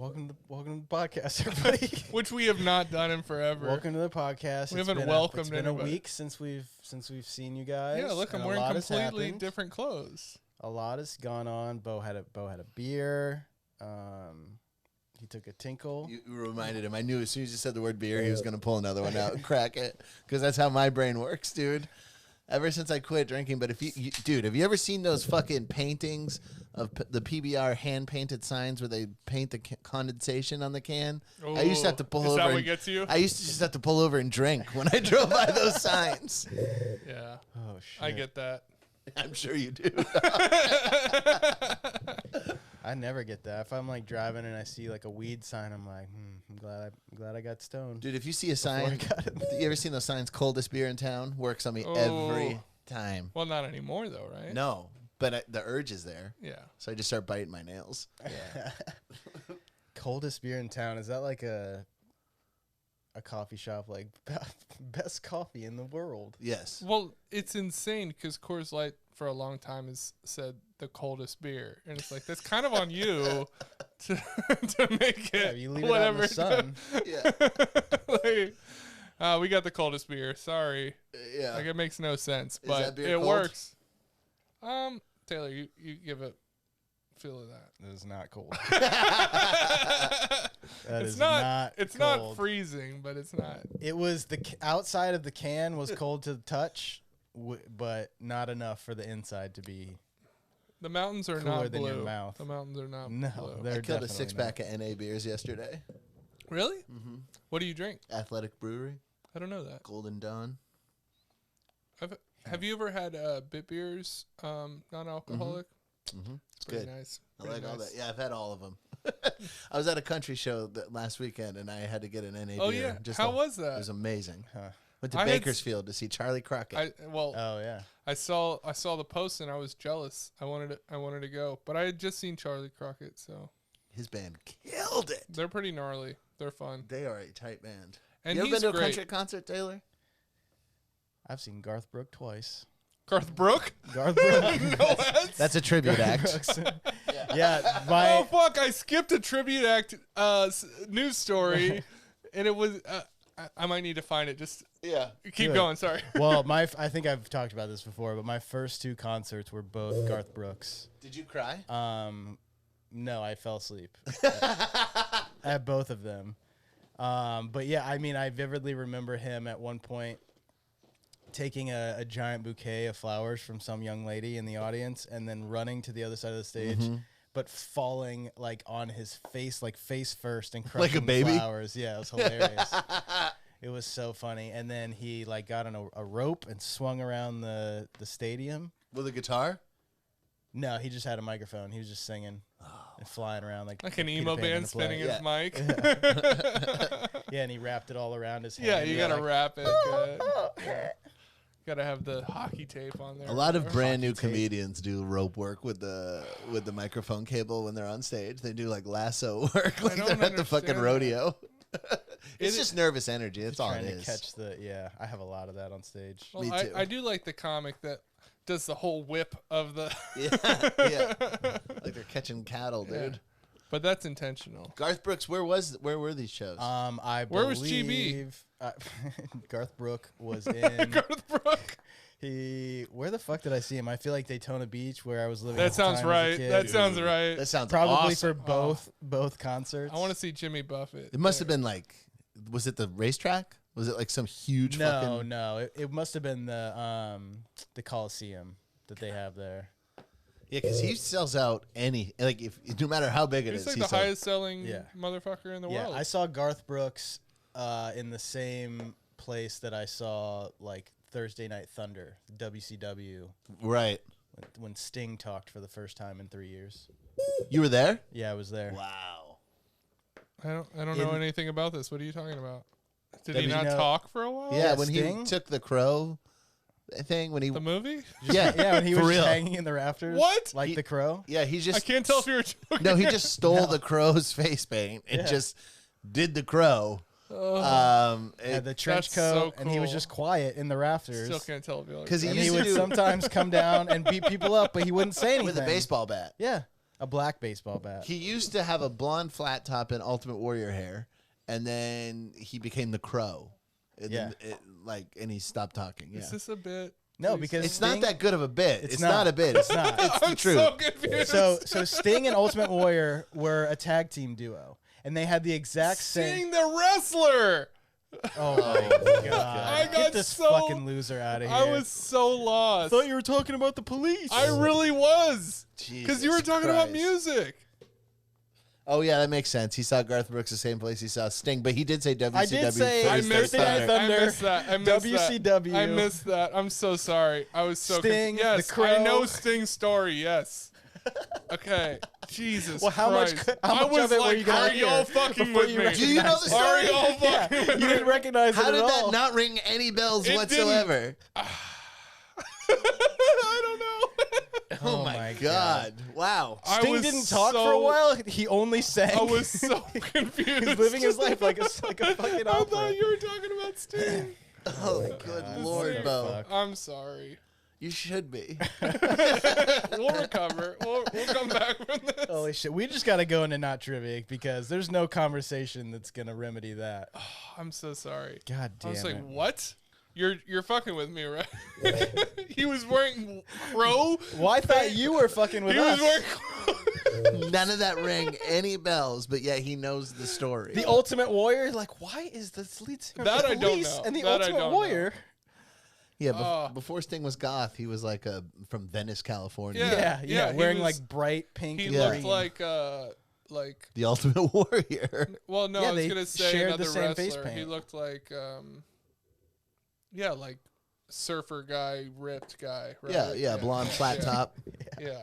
welcome to the podcast, everybody. Which we have not done in forever. Welcome to the podcast. We haven't welcomed It's been anybody. a week since we've seen you guys. Yeah, look, I'm and wearing a lot has completely happened. different clothes. A lot has gone on. Bo had a beer. He took a tinkle. You reminded him. I knew as soon as you said the word beer, he was going to pull another one out and crack it. Because that's how my brain works, dude. Ever since I quit drinking. But if dude, have you ever seen those fucking paintings of the PBR hand-painted signs where they paint the condensation on the can? I used to have to pull over. Is that what and- gets you? I used to just have to pull over and drink when I drove by those signs. Yeah. Oh shit! I get that. I'm sure you do. I never get that. If I'm like driving and I see like a weed sign, I'm like, I'm glad I got stoned. Dude, if you see a Before I sign, got it. you ever seen those signs, coldest beer in town? Works on me every time. Well, not anymore, though, right? No, but the urge is there. Yeah. So I just start biting my nails. Coldest beer in town. Is that like a coffee shop like best coffee in the world? Yes. Well, it's insane because Coors Light for a long time has said the coldest beer, and it's like that's kind of on you to make Yeah, it you leave whatever. it out in the sun. Yeah. Like, we got the coldest beer. Sorry, Yeah. like it makes no sense, Is but that beer it cold? works. Taylor, you give it feel of that. It is not cold. It's not. It's not cold. freezing, but it's not. It was the outside of the can was cold to the touch, but not enough for the inside to be. The mountains are Cooler not than blue. your mouth. The mountains are not No, blue. they're I killed a definitely 6-pack of NA beers yesterday. Really? Mm-hmm. What do you drink? Athletic Brewery, I don't know that. Golden Dawn. Have you ever had Bit Beers, non-alcoholic? Mm-hmm. It's pretty good. nice. I Pretty like all nice. that. Yeah, I've had all of them. I was at a country show last weekend, and I had to get an NA Oh beer. yeah. How was It that? was amazing. Huh. Went to I had s- Bakersfield to see Charlie Crockett. Oh yeah. I saw the post and I was jealous. I wanted to go, but I had just seen Charlie Crockett, so His band killed it. they're pretty gnarly. They're fun. They are a tight band. And you ever he's been to a great. country concert, Taylor? I've seen Garth Brooks twice. Garth Brooke? Garth Brooks. No, that's That's a tribute act. Brooks. Yeah, oh fuck! I skipped a tribute act news story, and it was. I might need to find it. Just Yeah. keep Good. going. Sorry. Well, I think I've talked about this before, but my first two concerts were both Garth Brooks. Did you cry? No, I fell asleep at both of them. But yeah, I mean, I vividly remember him at one point taking a giant bouquet of flowers from some young lady in the audience and then running to the other side of the stage, but falling like on his face, like face first, and crushing Like a baby? the flowers. Yeah, it was hilarious. It was so funny. And then he like got on a rope and swung around the stadium. With a guitar? No, he just had a microphone. He was just singing and flying around like Like an Peter emo Pan in band a play. spinning Yeah. his mic. Yeah, and he wrapped it all around his hand. Yeah, you gotta like, wrap it good. Yeah. Gotta have the hockey tape on there. A lot of Or brand new hockey tape. comedians do rope work with the microphone cable when they're on stage. They do like lasso work like don't they're at the fucking understand rodeo. It's It- just nervous energy. That's all trying it to is. catch the. Yeah, I have a lot of that on stage. Well, Me too. I do like the comic that does the whole whip of the. Yeah. Like they're catching cattle, Yeah. dude. But that's intentional. Garth Brooks, where were these shows? I Where was believe Garth Brooks was in. Garth Brooke. Where the fuck did I see him? I feel like Daytona Beach, where I was living. That at the sounds time as a right. kid. That sounds right. that sounds Probably awesome. for both concerts. I want to see Jimmy Buffett. It must have been like, was it the racetrack? Was it like some huge fucking? No. It must have been the Coliseum that they have there. Yeah, because he sells out any, like, if no matter how big it He's is. like he the sells- highest selling Yeah. motherfucker in the Yeah, world. I saw Garth Brooks in the same place that I saw like Thursday Night Thunder, WCW, Right. when Sting talked for the first time in 3 years. You were there? Yeah, I was there. Wow. I don't know anything about this. What are you talking about? Did he WCW not talk for a while? Yeah, Yeah, when Sting? he took the crow thing, when he, The movie? yeah, Yeah, when he for was real. just hanging in the rafters. What? Like He- the crow? Yeah, he just. I can't tell if you were joking. No, he just stole the crow's face paint and Yeah. just did the crow. Had the trench That's coat, so and he was cool. just quiet in the rafters. Still can't tell if you're 'Cause he And used he to would do- sometimes come down and beat people up, but he wouldn't say anything. with a baseball bat. Yeah. A black baseball bat. He used to have a blonde flat top and Ultimate Warrior hair, and then he became the Crow. And Yeah. and he stopped talking. Yeah. Is this a bit? No, Please. because It's not Sting- that good of a bit. It's It's not. not a bit. It's not. It's the I'm truth. so confused. So Sting and Ultimate Warrior were a tag team duo, and they had the exact same. Sting the wrestler. Oh my god! I got Get this so- fucking loser out of here. I was so lost. thought you were talking about the police. I really was. Because you were Jesus talking about Christ. music. Oh yeah, that makes sense. He saw Garth Brooks the same place he saw Sting, but he did say WCW. I did say first. I missed Thursday Night that. Thunder, I missed that. I missed WCW. That. I missed that. I'm so sorry. I was so Sting, the Yes, Crow. I know Sting's story. Yes. Okay. Jesus. Well, how much? Christ. How I much was of it like, were you gonna are hear y'all fucking before with you me? Do you know the Are story? y'all Yeah, fucking with you me? didn't recognize How it did at that all. not ring any bells It whatsoever? I don't know. Oh my God! Wow. I Sting was didn't talk for a so- while. He only sang. I was so confused. He's living his life like a fucking I opera. thought you were talking about Sting. Oh, good Lord, Sting. Bo. Fuck. I'm sorry. You should be. We'll recover. We'll come back from this. Holy shit! We just got to go into not trivia because there's no conversation that's gonna remedy that. I'm so sorry. God I damn was it! like, what? You're fucking with me, right? He was wearing crow. Well, I thought you were fucking with He us. was wearing crow. None of that rang any bells, but yet he knows the story. The Ultimate Warrior. Like, why is the lead singer That of the I don't Police know. and the That I Ultimate don't know. Warrior? Yeah, Oh. before Sting was goth, he was like from Venice, California. Yeah. Yeah, he wearing was- like bright pink He and looked green. like. The Ultimate Warrior. Well, no, Yeah, I was they gonna say shared another the same face wrestler. He paint. looked like, like surfer guy, ripped guy. Right? Yeah, blonde flat yeah. top. Yeah.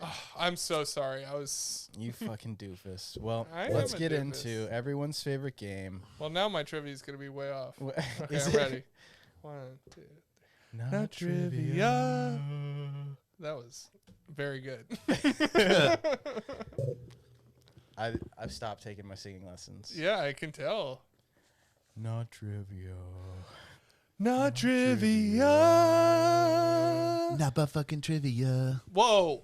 Oh, I'm so sorry. I was. You fucking doofus. Well, I let's am a get doofus. into everyone's favorite game. Well, now my trivia is gonna be way off. Okay, Is I'm it? ready. 1, 2. Not trivia. That was very good. I've stopped taking my singing lessons. Yeah, I can tell. Not trivia. Not trivia. Not but fucking trivia. Whoa.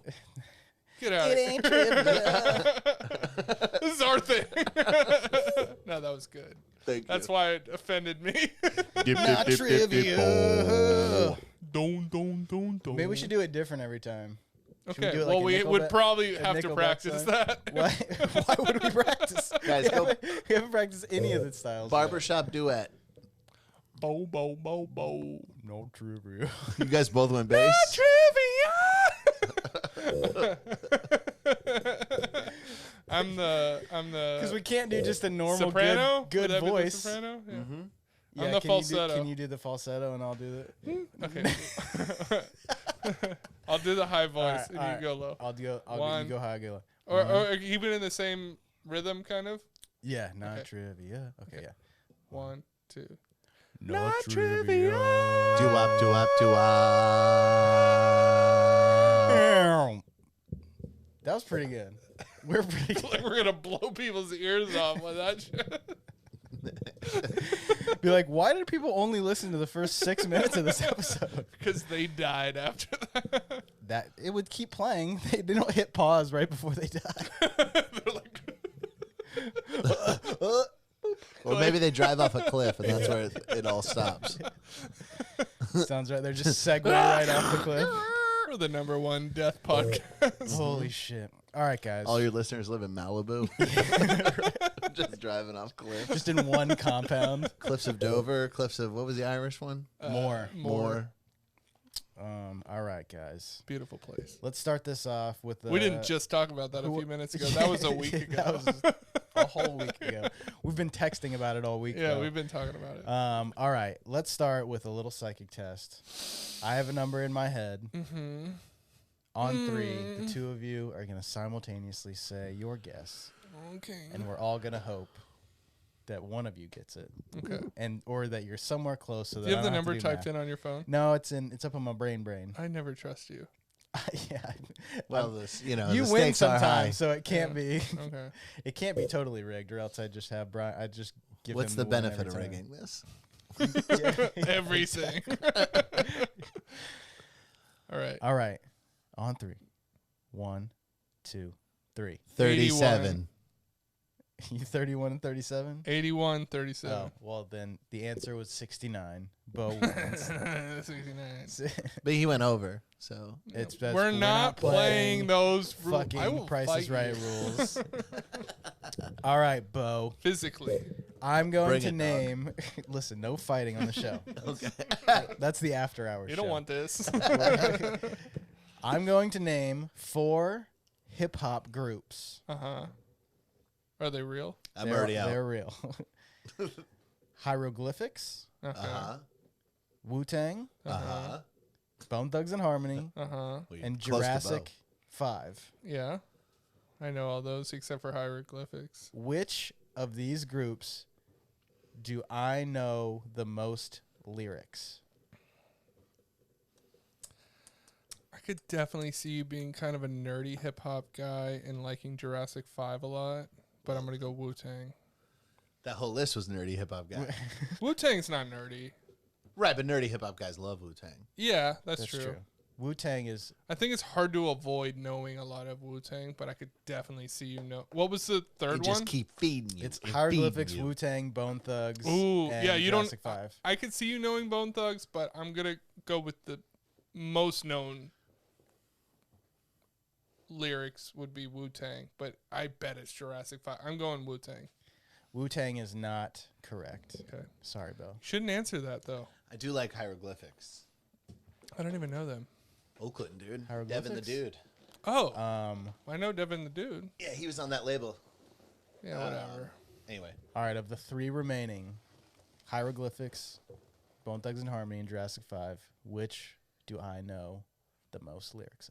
Get out of It here. ain't trivia. This is our thing. No, that was good. Thank That's why it offended me. Not trivia. Don't. Maybe we should do it different every time. Should we Okay. do it like Well, a we would Nickelback- probably a have to Nickelback practice song? that. Why? Why would we practice? Guys, go- We haven't practiced any of the styles. yet. Barbershop duet. Bo. No trivia. You guys both went bass. Trivia. I'm the Because we can't do just a normal soprano. good Would that be the voice. soprano? Yeah. Yeah, I'm the can falsetto. can you do the falsetto and I'll do the? Okay. I'll do the high voice Alright, and alright. you go low. I'll go. One. You go high. I go low. Or even in the same rhythm, kind of. Yeah, not Okay. trivia. Okay, yeah. 1, 2. Not trivia. Doo-wop, doo-wop, doo-wop. That was pretty good. We're pretty Like good. we're gonna blow people's ears off with that shit. Be like, why did people only listen to the first 6 minutes of this episode? Because they died after that. That it would keep playing. They don't hit pause right before they die. They're like, Or maybe they drive off a cliff and that's where it all stops. Sounds right. They're just segue right off the cliff. we're the #1 death podcast. Holy shit! All right, guys. All your listeners live in Malibu. Just driving off cliffs. Just in one compound. Cliffs of Dover, cliffs of, what was the Irish one? More. More. All right, guys. Beautiful place. Let's start this off with the. We didn't just talk about that a few minutes ago. That was a week ago. That was a whole week ago. We've been texting about it all week. Yeah, though. we've been talking about it. All right, let's start with a little psychic test. I have a number in my head. Mm-hmm. On 3, the two of you are going to simultaneously say your guess, Okay. and we're all going to hope that one of you gets it, Okay. and or that you're somewhere close. So that Do you I have the don't number to do typed math. in on your phone? No, it's up on my brain. I never trust you. Yeah. Well, this, you the win stakes are high. sometimes, so it can't Yeah. be. Okay. It can't be totally rigged, or else I'd just have Brian. I'd just give What's him the win benefit every of time. rigging this? Yeah. Everything. All right. All right, on 3, 1, 2, 3. 37. You 31 and 37? 81, 37. Oh, well, then the answer was 69. Bo wins. 69. But he went over, so. We're not playing those rules. I fucking will Price fight is Right you. rules. All right, Bo. Physically. I'm going Bring to it, dog. name. Listen, no fighting on the show. Okay. That's the after hours. You don't want this. I'm going to name 4 hip hop groups. Uh-huh. Are they real? I'm already out. They're real. Hieroglyphics, Okay. Uh-huh. Wu-Tang, Uh-huh. Bone Thugs and Harmony, Uh-huh. Well, you're and close to Jurassic 5. Yeah. I know all those except for hieroglyphics. Which of these groups do I know the most lyrics? I could definitely see you being kind of a nerdy hip hop guy and liking Jurassic 5 a lot, but I'm going to go Wu-Tang. That whole list was nerdy hip hop guys. Wu-Tang's not nerdy. Right, but nerdy hip hop guys love Wu-Tang. Yeah, that's true. Wu-Tang is I think it's hard to avoid knowing a lot of Wu-Tang, but I could definitely see you know. What was the They third just one? keep feeding you. it's and Hieroglyphics, feeding you. Wu-Tang, Bone Thugs, Ooh, and yeah, you Jurassic don't. 5. I could see you knowing Bone Thugs, but I'm gonna go with the most known lyrics would be Wu-Tang, but I bet it's Jurassic 5. I'm going Wu-Tang. Wu-Tang is not correct. Okay. Sorry, Bo. Shouldn't answer that though. I do like hieroglyphics. I don't even know them. Oakland, dude. Devin the Hieroglyphics? dude. Oh, Um, I know Devin the Dude. Yeah, he was on that label. Yeah, whatever. Anyway. all right, of the 3 remaining, Hieroglyphics, Bone Thugs and Harmony, and Jurassic 5, which do I know the most lyrics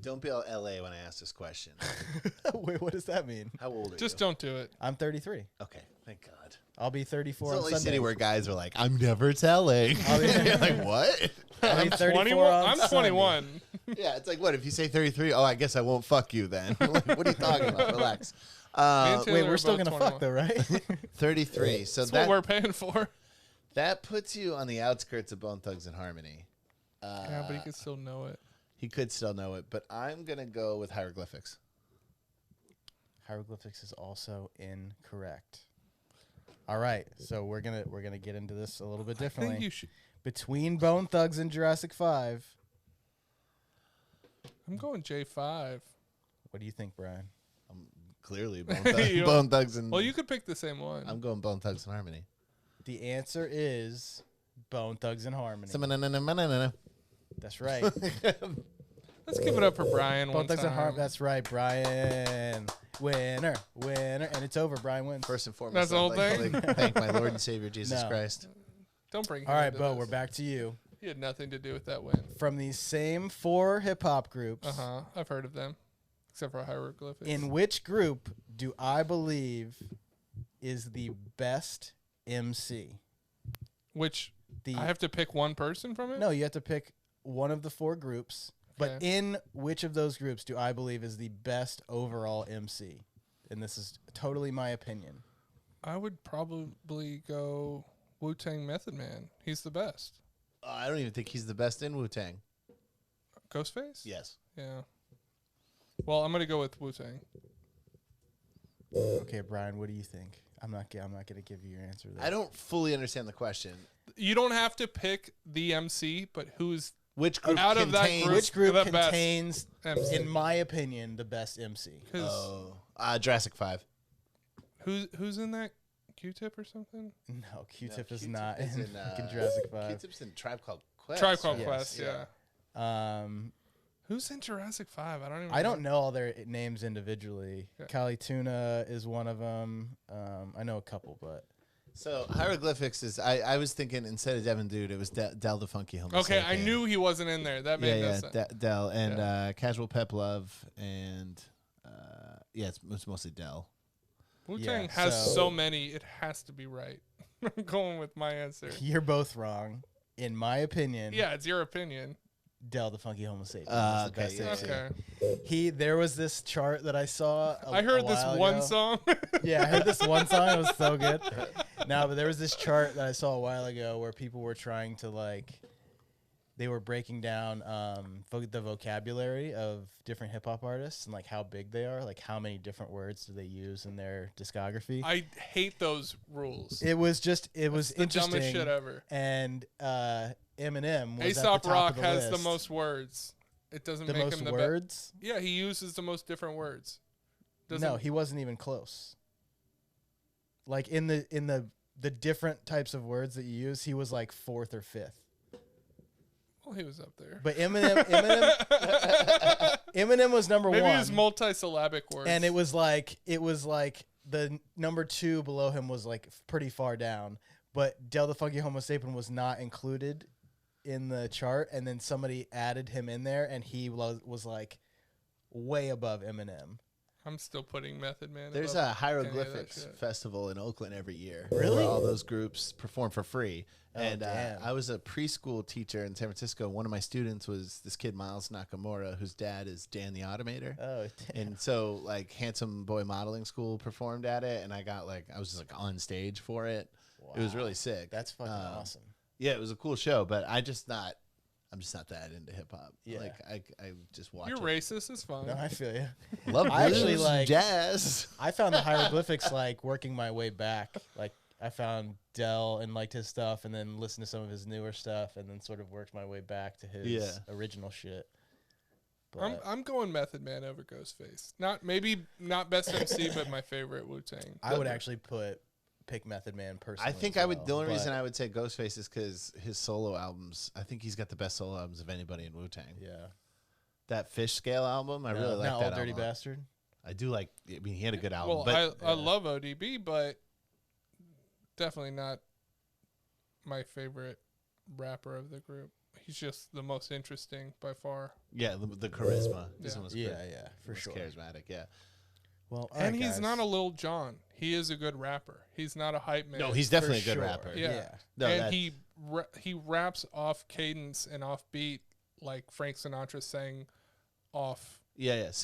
Don't be all LA when I ask this question. of? Wait, what does that mean? How old are Just you? don't do it. I'm 33. Okay, thank God. I'll be 34 It's the on only Sunday. city where guys are like, I'm never telling. You're like, what? I'll be 34 21. on I'm Sunday. 21. Yeah, it's like, what? If you say 33, oh, I guess I won't fuck you then. Like, what are you talking about? Relax. and Wait, Taylor we're are still both going to fuck 21. though, right? 33. So That's what we're paying for. that puts you on the outskirts of Bone Thugs and Harmony. Yeah, but you can still know it. He could still know it, but I'm going to go with hieroglyphics. Hieroglyphics is also incorrect. All right, so we're gonna get into this a little bit I think differently. you should. Between Bone Thugs and Jurassic 5, I'm going J5. what do you think, Brian? Clearly, Bone, You don't- Bone Thugs and... Well, you could pick the same one. I'm going Bone Thugs and Harmony. The answer is Bone Thugs and Harmony. Bone That's right. Let's give it up for Brian Bone one Thugs and time. Harmony. That's right, Brian. Winner, winner, and it's over. Brian wins. First and foremost, That's the whole I'd thing? like to thank my Lord and Savior Jesus No. Christ. Don't bring him All right, into Bo, this. we're back to you. He had nothing to do with that win. From these same 4 hip hop groups, I've heard of them, except for hieroglyphics. in which group do I believe is the best MC? Which The I have to pick one person from it. No, you have to pick one of the 4 groups. But Okay. in which of those groups do I believe is the best overall MC? And this is totally my opinion. I would probably go Wu-Tang Method Man. He's the best. I don't even think he's the best in Wu-Tang. Ghostface. Yes. Yeah. Well, I'm gonna go with Wu-Tang. Okay, Brian, what do you think? I'm not going to give you your answer there. I don't fully understand the question. You don't have to pick the MC, but who's Which group Out of that contains... group- Which group the best contains, MC? in my opinion, the best MC? 'Cause Jurassic 5. who's in that? Q-Tip or something? No, Q-Tip No, is not is in fucking Jurassic 5. Q-Tip's in Tribe Called Quest. Tribe Called right? Quest. Yeah. Who's in Jurassic 5? I don't even. I don't know all their names individually. Okay. Kali Tuna is one of them. I know a couple, but So hieroglyphics is... I was thinking instead of Devin Dude, it was Del the Funky Homo Okay, I Sapien. knew he wasn't in there. That made no Yeah, sense. Del and Casual Pep Love and... it's mostly Del. Wu-Tang Yeah, has so- so many, it has to be right. I'm going with my answer. you're both wrong. In my opinion, Yeah, it's your opinion. Del the Funky Homo Sapien is the Okay, best yeah, MC. Okay. There was this chart that I saw. I heard a this while one ago. song. Yeah, I heard this one song. It was so good. No, but there was this chart that I saw a while ago where people were trying to like they were breaking down the vocabulary of different hip hop artists and like how big they are, like how many different words do they use in their discography. I hate those rules. It was the interesting. dumbest shit ever. And Eminem was Aesop at the top Rock of the has list. the most words. It doesn't The make most him the words. Yeah, he uses the most different words. No, he wasn't even close. Like in the different types of words that you use, he was like 4th or 5th. Well, he was up there. But Eminem was number Maybe one. his multi-syllabic words. And it was like the number 2 below him was like pretty far down. But Del the Funky Homo Sapien was not included in the chart, and then somebody added him in there, and he was like way above Eminem. I'm still putting Method Man. There's above a any of that hieroglyphics shit. festival in Oakland every year. Really? Where all those groups perform for free. Oh, And damn. I was a preschool teacher in San Francisco. One of my students was this kid, Miles Nakamura, whose dad is Dan the Automator. Oh, damn. And so, like, Handsome Boy Modeling School performed at it, and I was just like on stage for it. It was Wow. really sick. That's fucking awesome. Yeah, it was a cool show, but I'm just not that into hip hop. Yeah. Like, I just watch You're it. racist. It's fine. No, I feel you. Love I actually blues, like- jazz. I found the hieroglyphics like working my way back. Like I found Del and liked his stuff, and then listened to some of his newer stuff, and then sort of worked my way back to his original shit. But I'm going Method Man over Ghostface. Not best MC, but my favorite Wu-Tang. I would actually pick Method Man personally. I think as I would. well, The only but reason I would say Ghostface is because his solo albums. I think he's got the best solo albums of anybody in Wu Tang. yeah, That Fish Scale album, I really like not that All Dirty album. Bastard. I do like. I mean, he had a good album. Well, but I love ODB, but definitely not my favorite rapper of the group. He's just the most interesting by far. yeah, the charisma. This Yeah. one was Yeah, charisma. yeah, for It's sure. charismatic. Yeah. Well, all And right, he's guys. not a Lil Jon. He is a good rapper. He's not a hype man. No, he's definitely a For good sure. rapper. Yeah. No, and that- he raps off cadence and off beat like Frank Sinatra sang off. Yeah, yeah, Like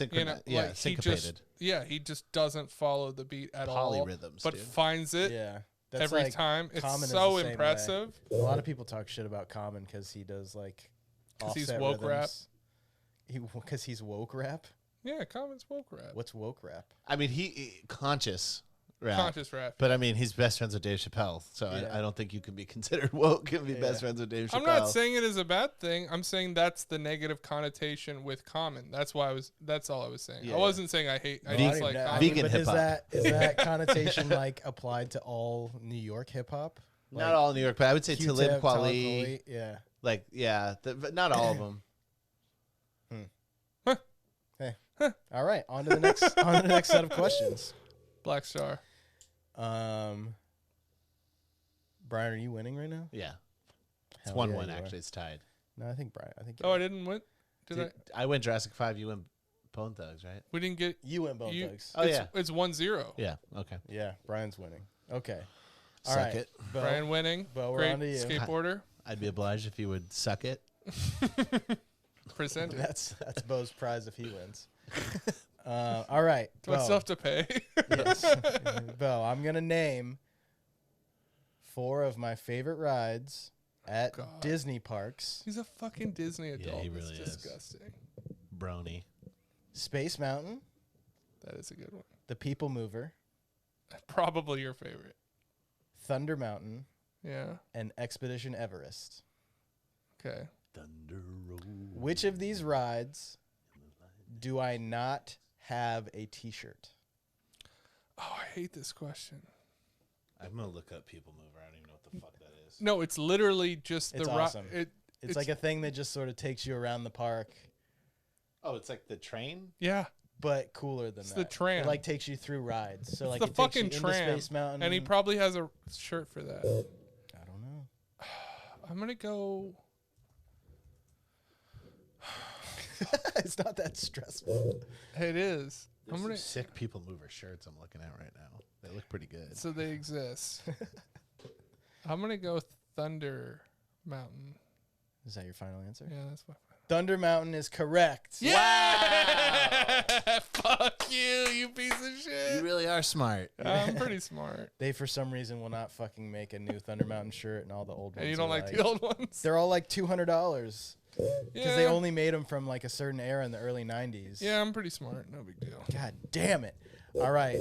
syncopated. he just doesn't follow the beat at all. Polyrhythms, but dude. finds it Yeah, that's every like time. It's Common is so the same impressive. way. A lot of people talk shit about Common because he does like 'Cause he's offset woke rap. rhythms. Because he's woke rap. Yeah, Common's woke rap. What's woke rap? I mean, he conscious rap. Conscious rap. But I mean, he's best friends with Dave Chappelle, so Yeah. I don't think you can be considered woke and be Yeah. best friends with Dave Chappelle. I'm not saying it is a bad thing. I'm saying that's the negative connotation with Common. That's all I was saying. Yeah. I wasn't saying I hate. I Well, dislike know. Common. Vegan but hip-hop. is that connotation like applied to all New York hip hop? Not all New York, but I would say Talib Kweli. Yeah. Like, yeah, but not all of them. All right, on to the next set of questions. Black Star. Brian, are you winning right now? Yeah, it's Hell 1-1 yeah, you are. actually. It's tied. No, I think Brian. I think. Oh, I didn't win. Did I? I went Jurassic 5. You went Bone Thugs, right? We didn't get. you win Bone You, Thugs. Oh, it's, yeah. It's 1-0. Yeah. Okay. Yeah, Brian's winning. Okay. All Suck right, it. Bo, Brian winning. Bo, we're Great on to you. skateboarder. I'd be obliged if you would suck it. Presented. That's Bo's prize if he wins. All right, Do I Bo. still have to pay? Yes. Bo, I'm gonna name 4 of my favorite rides at God. Disney parks: He's a fucking Disney adult. he That's really is. disgusting. Brony. Space Mountain, That is a good one. the People Mover, Probably your favorite. Thunder Mountain, Yeah. and Expedition Everest. Okay. Thunder Road. Which of these rides do I not have a T-shirt? Oh, I hate this question. I'm gonna look up People Mover. I don't even know what the fuck that is. No, it's literally just It's the awesome. It's It's like a thing that just sort of takes you around the park, Oh, it's like the train. yeah. but cooler than It's that. the tram. It like takes you through rides. So It's like the it takes fucking you into tram. Space Mountain. And he probably has a shirt for that. I don't know. I'm gonna go. It's not that stressful. It is. There's I'm some gonna. sick People Mover shirts I'm looking at right now. They look pretty good. So they exist. I'm gonna go Thunder Mountain. Is that your final answer? Yeah, that's my. Thunder Mountain is correct. Yeah. Fuck you, you piece of You shit. really are smart. I'm pretty smart. They for some reason will not fucking make a new Thunder Mountain shirt, and all the old ones. And you don't are like the old ones? They're all like $200 because Yeah. they only made them from like a certain era in the early '90s. Yeah, I'm pretty smart. No big deal. God damn it! All right,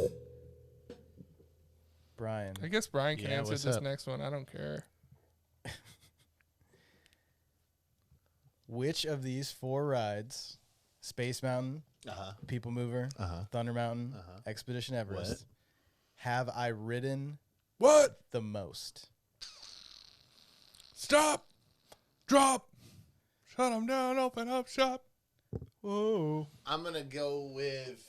Brian. I guess Brian can Yeah, answer what's this up? next one. I don't care. Which of these 4 rides, Space Mountain, Uh-huh. People Mover, Uh-huh. Thunder Mountain, Uh-huh. Expedition Everest, What? have I ridden What? the most? Stop. Drop. Shut them down. Open up shop. Whoa. I'm gonna go with.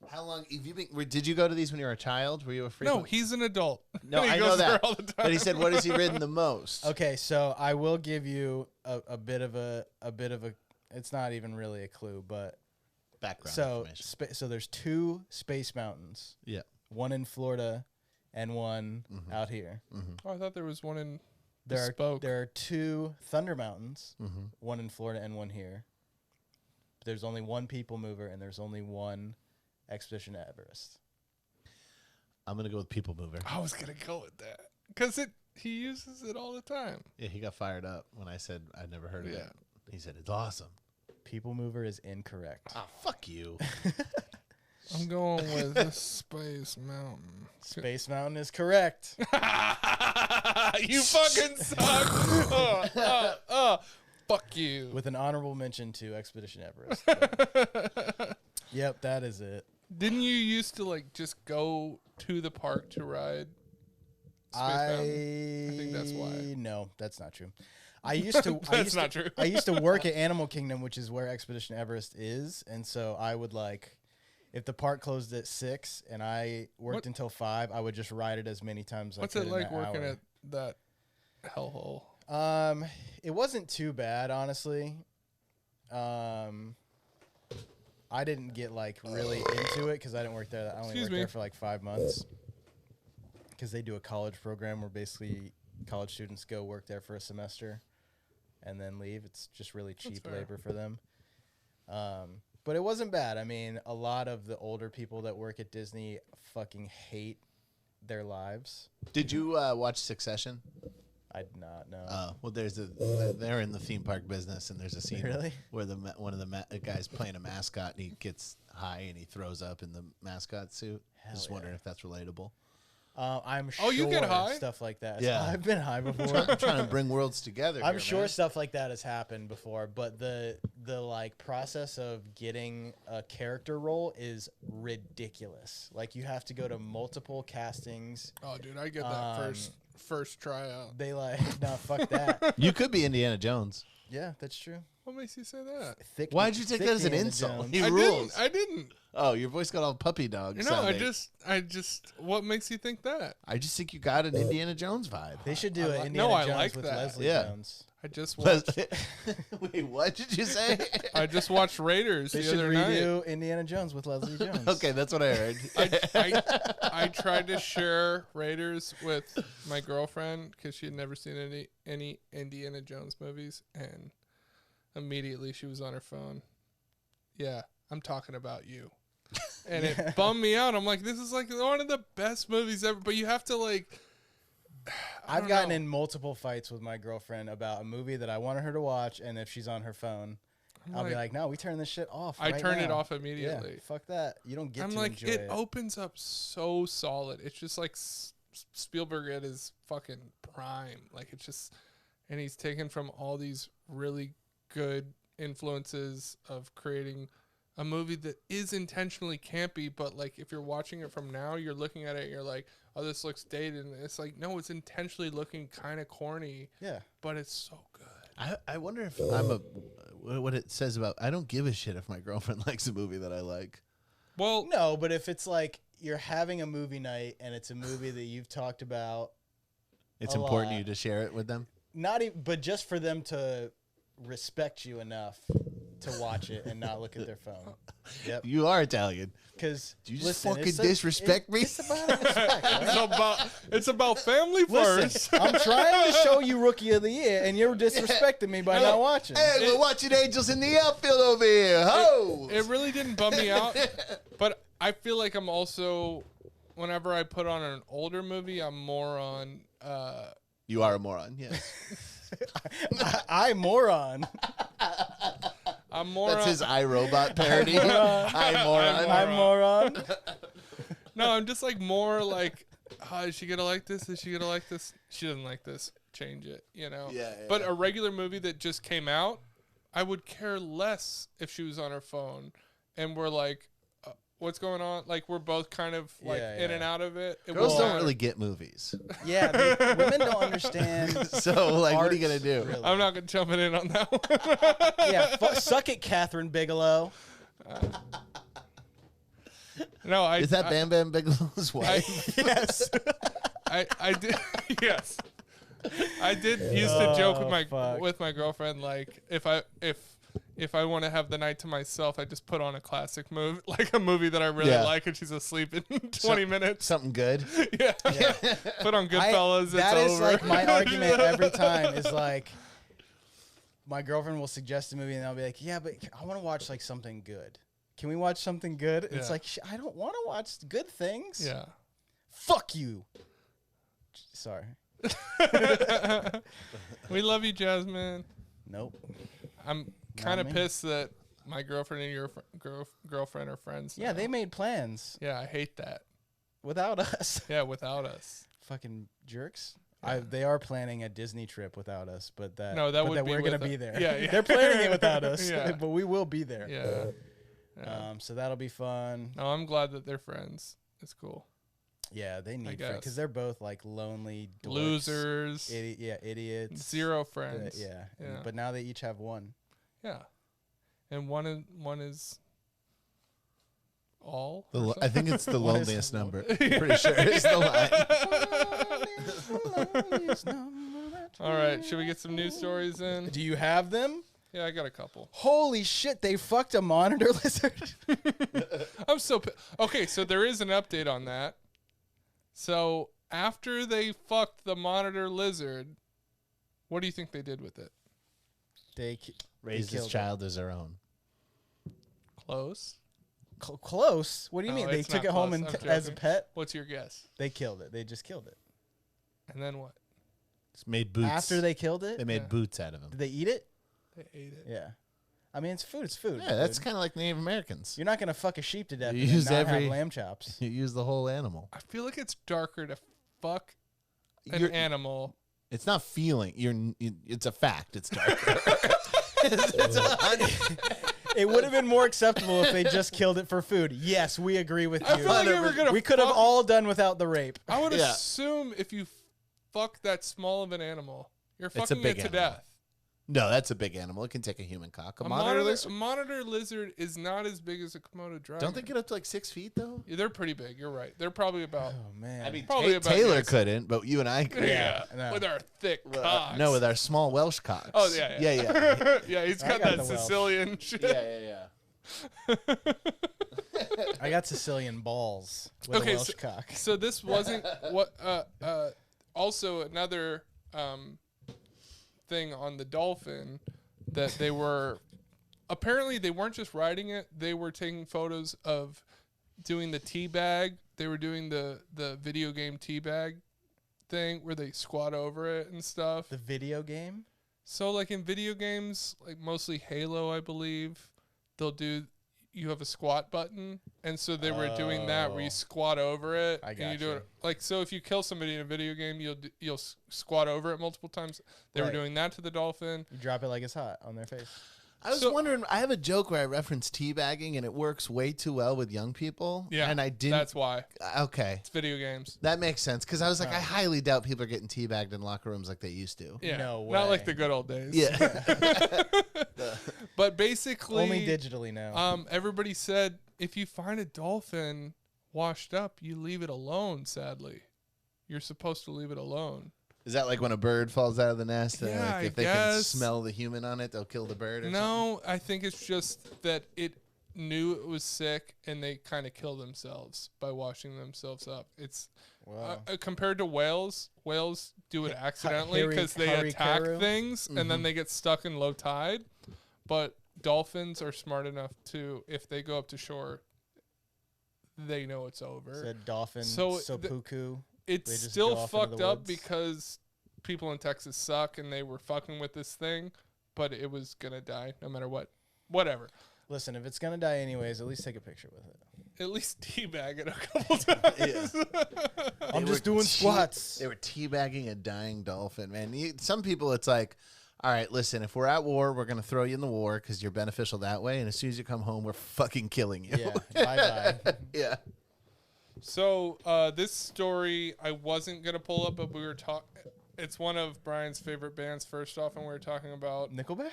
How long have you been? Did you go to these when you were a child? Were you a frequent? No, he's an adult. No, He I goes know there that. all the time. But he said, "What has he ridden the most?" Okay, so I will give you a bit of a it's not even really a clue, but Background so information. so there's 2 Space Mountains, Yeah. one in Florida and one out here. Oh, I thought there was one in There Bespoke. are 2 Thunder Mountains, Mm-hmm. one in Florida and one here. But there's only one People Mover and there's only one Expedition Everest. I'm gonna go with People Mover. I was gonna go with that because he uses it all the time. Yeah, he got fired up when I said I'd never heard of Yeah. it. He said it's awesome. People Mover is incorrect. Ah, fuck you. I'm going with the Space Mountain. Space Mountain is correct. You fucking suck. Fuck you. With an honorable mention to Expedition Everest. Yep, that is it. Didn't you used to like just go to the park to ride Space Mountain? I think that's why. No, that's not true. I used to. I That's used not to, true. I used to work at Animal Kingdom, which is where Expedition Everest is, and so I would like, if the park closed at 6 and I worked What- until 5, I would just ride it as many times as What's I could it in like that working hour. at that hellhole? It wasn't too bad, honestly. I didn't get like really into it because I didn't work there. I only Excuse worked me. there for like 5 months. Because they do a college program where basically college students go work there for a semester and then leave. It's just really cheap fair. labor for them. But it wasn't bad. I mean, a lot of the older people that work at Disney fucking hate their lives. Did you watch Succession? I did not know. Well, they're in the theme park business, and there's a scene Really? where one of the guys playing a mascot, and he gets high and he throws up in the mascot suit. Hell Just wondering if that's relatable. I'm sure Oh, you get high? stuff like that. Yeah. I've been high before. I'm trying to bring worlds together. I'm here, sure man. stuff like that has happened before, but the like process of getting a character role is ridiculous. Like you have to go to multiple castings. Oh, dude, I get that first tryout. They like no fuck that. You could be Indiana Jones. Yeah, that's true. What makes you say that? Thick, Why'd you take thick that as an Indiana insult? Jones. He I rules. didn't. Oh, your voice got all puppy dog. No, sounding. I just. What makes you think that? I just think you got an Indiana Jones vibe. They should do I an li- Indiana no, I Jones like with that. Leslie Yeah. Jones. I just watched. Wait, what did you say? I just watched Raiders They the should other night. redo Indiana Jones with Leslie Jones. Okay, that's what I heard. I tried to share Raiders with my girlfriend because she had never seen any Indiana Jones movies, and immediately she was on her phone. Yeah, I'm talking about you. And it bummed me out. I'm like, this is like one of the best movies ever, but you have to like. I've gotten in multiple fights with my girlfriend about a movie that I wanted her to watch, and if she's on her phone, I'll be like, "No, we turn this shit off." I right turn it now." off immediately. Yeah, fuck that. You don't get I'm to like, enjoy it it. opens up so solid. It's just like Spielberg at his fucking prime. Like it's just, and he's taken from all these really good influences of creating a movie that is intentionally campy, but like if you're watching it from now, you're looking at it, and you're like, oh, this looks dated, and it's like, no, it's intentionally looking kind of corny, Yeah. but it's so good. I wonder if what it says about. I don't give a shit if my girlfriend likes a movie that I like. Well, No, but if it's like you're having a movie night and it's a movie that you've talked about, It's A important to lot. you to share it with them. not even, but just for them to respect you enough to watch it and not look at their phone. Yep. You are Italian. Because Do you just fucking disrespect me? It's about respect. Right? It's about family first. Listen, I'm trying to show you Rookie of the Year, and you're disrespecting me by not watching. Hey, we're watching Angels in the outfield over here. Ho! It really didn't bum me out, but I feel like I'm also, whenever I put on an older movie, I'm more on. You are a moron. Yeah. I moron. I'm more. That's on, his iRobot parody. I'm moron. I'm moron. No, I'm just like more like, is she gonna like this? Is she gonna like this? She doesn't like this. Change it. You know. Yeah. But a regular movie that just came out, I would care less if she was on her phone, and we're like, what's going on? Like we're both kind of like in and out of it. Girls don't really get movies. Yeah, women don't understand. So like, what are you gonna do? Really. I'm not gonna jump in on that one. Yeah, suck it, Catherine Bigelow. No, Is that Bam Bam Bigelow's wife? Yes. I did. Yes, I did used to joke fuck. with my girlfriend, like if I want to have the night to myself, I just put on a classic movie, like a movie that I really like, and she's asleep in 20 minutes. Something good. Yeah. Put on Goodfellas. That it's is over. like my argument every time. Is like my girlfriend will suggest a movie, and I'll be like, "Yeah, but I want to watch like something good. Can we watch something good?" It's Yeah. like I don't want to watch good things. Yeah. Fuck you. Sorry. We love you, Jasmine. Nope. I'm kind of me. pissed that my girlfriend and your girlfriend are friends. Yeah, now. they made plans Yeah, I hate that. without us. Yeah, without us. Fucking jerks. Yeah. They are planning a Disney trip without us, but that would be we're gonna with be us. there. Yeah, yeah. They're planning it without us, Yeah. but we will be there. Yeah. So that'll be fun. No, I'm glad that they're friends. It's cool. Yeah, they need guess. because they're both like lonely dorks, Losers. idiots. Zero friends. Yeah. Yeah. But now they each have one. Yeah. And one is all. I think it's the What is loneliest the number. I'm pretty sure it's the line. All right, should we get some news stories in? Do you have them? Yeah, I got a couple. Holy shit! They fucked a monitor lizard. I'm so okay. So there is an update on that. So after they fucked the monitor lizard, what do you think they did with it? They Raised his killed it. child as their own. Close. Close. What do you No, mean? They it's took not it home close. and I'm as a joking. pet. What's your guess? They killed it. They just killed it. And then what? It's made boots. After they killed it, They made Yeah. boots out of did him. they eat it? They ate it. Yeah. I mean, it's food. It's food. Yeah, that's dude. kind of like Native Americans. You're not gonna fuck a sheep to death You and then use not every- have lamb chops. You use the whole animal. I feel like it's darker to fuck an You're- animal. It's not feeling. It's a fact. It's dark. It would have been more acceptable if they just killed it for food. Yes, we agree with I you. feel like if we're gonna We could have fuck- all done without the rape. I would Yeah. assume if you fuck that small of an animal, you're It's a fucking big it to animal. death. No, that's a big animal. It can take a human cock. A monitor lizard? monitor lizard is not as big as a Komodo dragon. Don't they get up to like 6 feet though? Yeah, they're pretty big. You're right. They're probably about. Oh man. I mean, Probably about Taylor yes. couldn't, but you and I could. Yeah, no. with our thick cocks. No, with our small Welsh cocks. Oh yeah, yeah, yeah. yeah, he's I got got that the Welsh. Sicilian shit. yeah. I got Sicilian balls with Okay, a Welsh so- cock. So this wasn't what. Also, another thing on the dolphin that they were apparently they weren't just riding it; they were taking photos of doing the tea bag. They were doing the video game tea bag thing where they squat over it and stuff. The video game. So like in video games, like mostly Halo, I believe, you have a squat button, and so they were doing that where you Oh. squat over it. I and you do gotcha. it like so. If you kill somebody in a video game, you'll squat over it multiple times. They were Right. doing that to the dolphin. You drop it like it's hot on their face. I was So- wondering. I have a joke where I reference teabagging, and it works way too well with young people. Yeah, and I didn't. That's why Okay, it's video games. that makes sense because I was like, I highly doubt people are getting teabagged in locker rooms like they used to. Yeah, No not like way. the good old days. Yeah. But basically, Only digitally now. everybody said if you find a dolphin washed up, you leave it alone. Sadly, you're supposed to leave it alone. Is that like when a bird falls out of the nest? Yeah, Like if I they can guess. smell the human on it, they'll kill the bird or something? No, I think it's just that it knew it was sick and they kind of kill themselves by washing themselves up. It's Wow. compared to whales do it accidentally Hari- because they attack Harikaru? things and then they get stuck in low tide. But dolphins are smart enough to, if they go up to shore, they know it's over. Said dolphin So seppuku. It's They just still go off into fucked the up woods. because people in Texas suck and they were fucking with this thing, but it was gonna die no matter what. Whatever. Listen, if it's gonna die anyways, at least take a picture with it. At least teabag it a couple times. I'm They just were doing squats. They were teabagging a dying dolphin, man. Some people, it's like, all right, listen, if we're at war, we're going to throw you in the war because you're beneficial that way. And as soon as you come home, we're fucking killing you. Yeah, bye-bye. Yeah. So this story I wasn't gonna pull up, but we were talking. It's one of Brian's favorite bands. First off, and we were talking about Nickelback?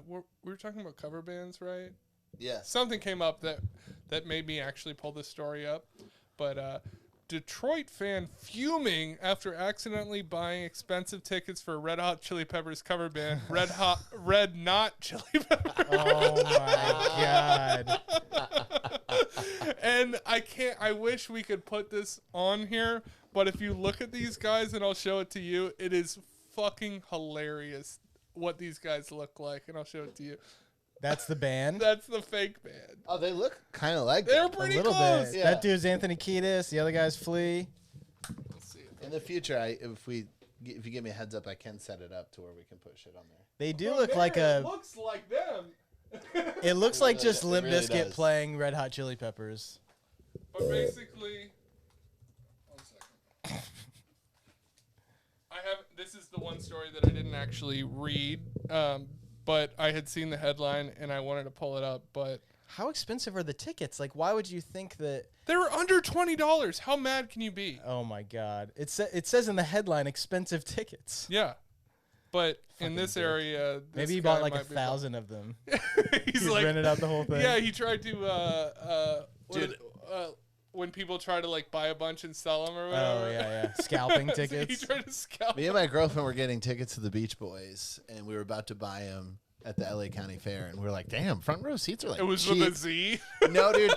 we were talking about cover bands, right? Yes. Something came up that made me actually pull this story up. But Detroit fan fuming after accidentally buying expensive tickets for Red Hot Chili Peppers cover band Red Not Chili Peppers. Oh my god. And I wish we could put this on here, but if you look at these guys and I'll show it to you, it is fucking hilarious what these guys look like, and I'll show it to you. That's the band? That's the fake band. Oh, they look kind of like They're that. A pretty little close. bit. Yeah. That dude's Anthony Kiedis. The other guy's Flea. Let's see. In the future, if you give me a heads up, I can set it up to where we can put shit on there. They do look like It a... looks like them. It looks like just it Limp really Bizkit does. playing Red Hot Chili Peppers. But basically, 1 second. This is the one story that I didn't actually read, but I had seen the headline and I wanted to pull it up, but How expensive are the tickets? Like, why would you think that... they were under $20. How mad can you be? Oh my god. It says in the headline, expensive tickets. Yeah. But in Fucking this dick. area, this Maybe he guy bought like might be 1,000 of them. He's He like, rented out the whole thing. yeah, he tried to, Dude. when people try to like buy a bunch and sell them or whatever. Oh, yeah. Scalping So tickets. he tried to scalp. Me and my girlfriend were getting tickets to the Beach Boys, and we were about to buy them at the LA County Fair, and we were like, damn, front row seats are like It was cheap. with a Z. No, dude,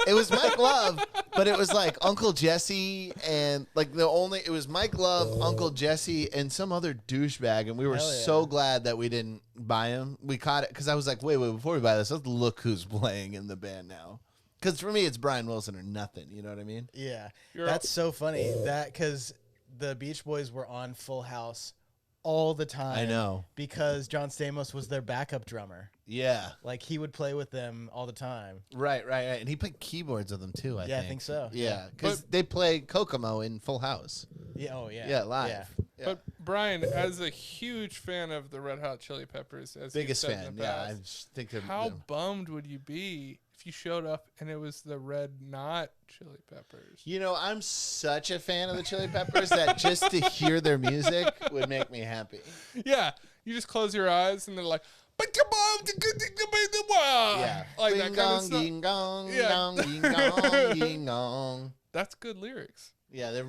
it was Mike Love, but it was like Uncle Jesse and like it was Mike Love, Uncle Jesse, and some other douchebag, and we were Hell yeah. so glad that we didn't buy him. We caught it because I was like, wait, before we buy this, let's look who's playing in the band now. Because for me, it's Brian Wilson or nothing. You know what I mean? Yeah. You're That's so funny. That because the Beach Boys were on Full House all the time. I know. Because John Stamos was their backup drummer. Yeah. Like, he would play with them all the time. Right. And he played keyboards with them too. I I think so. Yeah, because they play Kokomo in Full House. Yeah. Oh, yeah. Yeah, live. Yeah. Yeah. But Brian, as a huge fan of the Red Hot Chili Peppers, as you've Biggest said in fan. the Yeah, past, I just think of how them. bummed would you be if you showed up and it was the Red Not Chili Peppers? You know, I'm such a fan of the Chili Peppers that just to hear their music would make me happy. Yeah, you just close your eyes and they're like, "But come on, Yeah. like Ding that kind of dong, stuff." ding dong, Yeah. dong, ding dong, ding dong. That's good lyrics. Yeah, they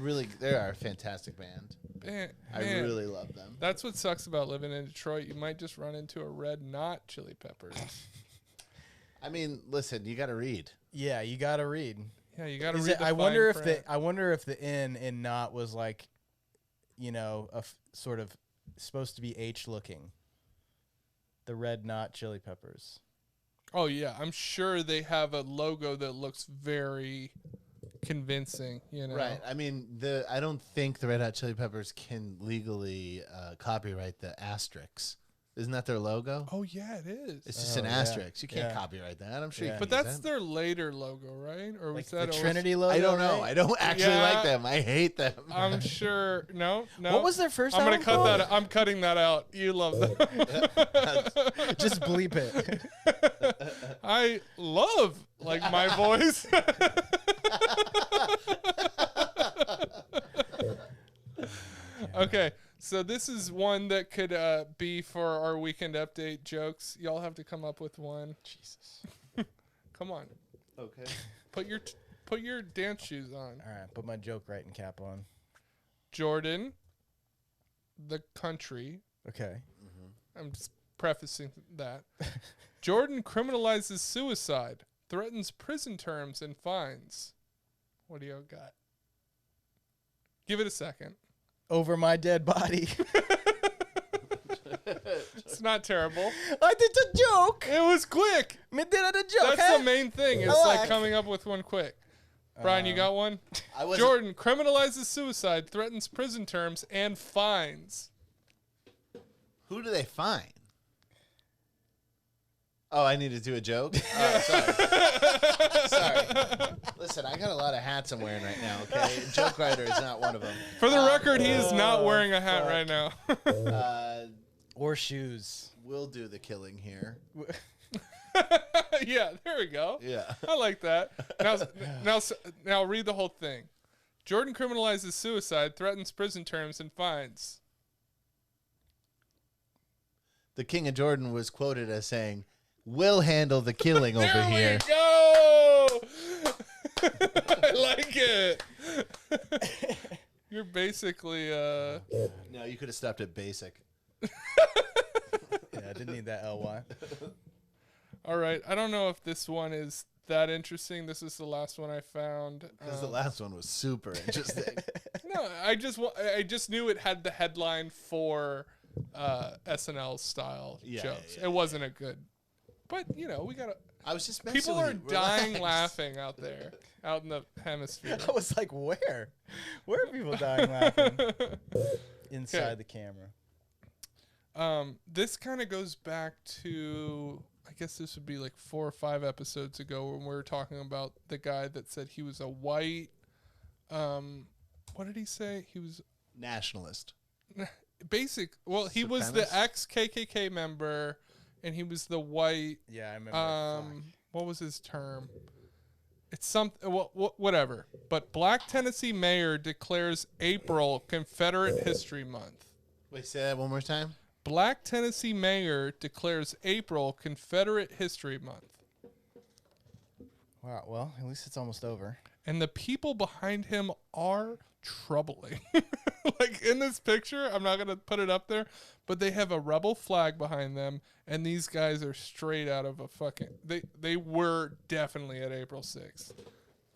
are a fantastic band. Man, I really love them. That's what sucks about living in Detroit. You might just run into a Red Not Chili Peppers. I mean, listen, you got to read. Yeah, you got to read. Yeah, you got to Is read it, the I wonder if fine print. I wonder if the N in not was like, sort of supposed to be H looking. The Red Not Chili Peppers. Oh yeah, I'm sure they have a logo that looks very convincing. You know, Right. I mean, I don't think the Red Hot Chili Peppers can legally copyright the asterisks. Isn't that their logo? Oh yeah, it is. It's just Oh, an yeah. asterisk. You can't Yeah. copyright that. I'm sure Yeah. you But can use that's that. their later logo, right? Or Like was the that always- Trinity logo. I don't know. right? I don't actually Yeah. like them. I hate them. I'm sure. No. What was their first I'm gonna album cut called? that. I'm cutting that out. You love them. Just bleep it. I love like my voice. Okay, so this is one that could be for our weekend update jokes. Y'all have to come up with one. Jesus. Come on, Okay. put your dance shoes on. All right, put my joke writing cap on. Jordan, the country. Okay. I'm just prefacing that. Jordan criminalizes suicide, threatens prison terms and fines. What do you got? Give it a second. Over my dead body. It's not terrible. I did a joke. It was quick. Me did a joke. That's the main thing. It's like Relax. coming up with one quick. Brian, you got one? I was Jordan criminalizes suicide, threatens prison terms and fines. Who do they find? Oh, I need to do a joke? Oh, sorry. Sorry. Listen, I got a lot of hats I'm wearing right now, okay? Joke writer is not one of them. For the record, he is not wearing a hat right now. Or shoes. We'll do the killing here. Yeah, there we go. Yeah. I like that. Now read the whole thing. Jordan criminalizes suicide, threatens prison terms and fines. The King of Jordan was quoted as saying, "We'll handle the killing over There here." we go. I like it. You're basically No, you could have stopped at basic. Yeah, I didn't need that LY. all right. I don't know if this one is that interesting. This is the last one I found. Because the last one was super interesting. No, I just knew it had the headline for SNL style Yeah, jokes. yeah, It wasn't a good, but we gotta. I was just messing People with are you. dying Relax. laughing out there, out in the hemisphere. I was like, where? Where are people dying laughing? Inside Okay. the camera. This kind of goes back to, I guess this would be like 4 or 5 episodes ago when we were talking about the guy that said he was a white. What did he say? He was Nationalist. Well, he was the Supremacist? ex-KKK member, and he was the white. Yeah, I remember. What was his term? It's something. Whatever. But Black Tennessee mayor declares April Confederate History Month. Wait, say that one more time. Black Tennessee mayor declares April Confederate History Month. Wow. Well, at least it's almost over. And the people behind him are troubling. Like in this picture, I'm not going to put it up there, but they have a rebel flag behind them, and these guys are straight out of a fucking... They were definitely at April 6th.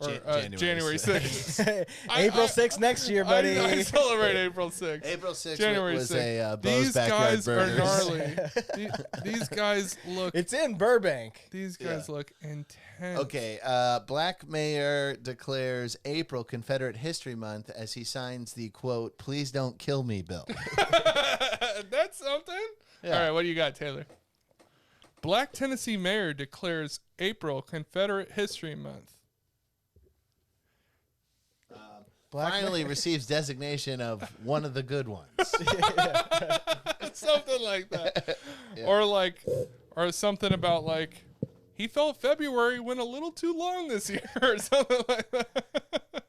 Or January 6th. April 6th next year, buddy. I celebrate April 6th. April 6th January was 6th. a Bo's These Backyard guys are Burgers. gnarly. These guys look... It's in Burbank. These guys look intense. Okay, Black mayor declares April Confederate History Month as he signs the, quote, "Please don't kill me" bill. That's something. Yeah. All right, what do you got, Taylor? Black Tennessee mayor declares April Confederate History Month. Finally receives designation of one of the good ones. Something like that. Yeah. Or something about like, he felt February went a little too long this year or something like that.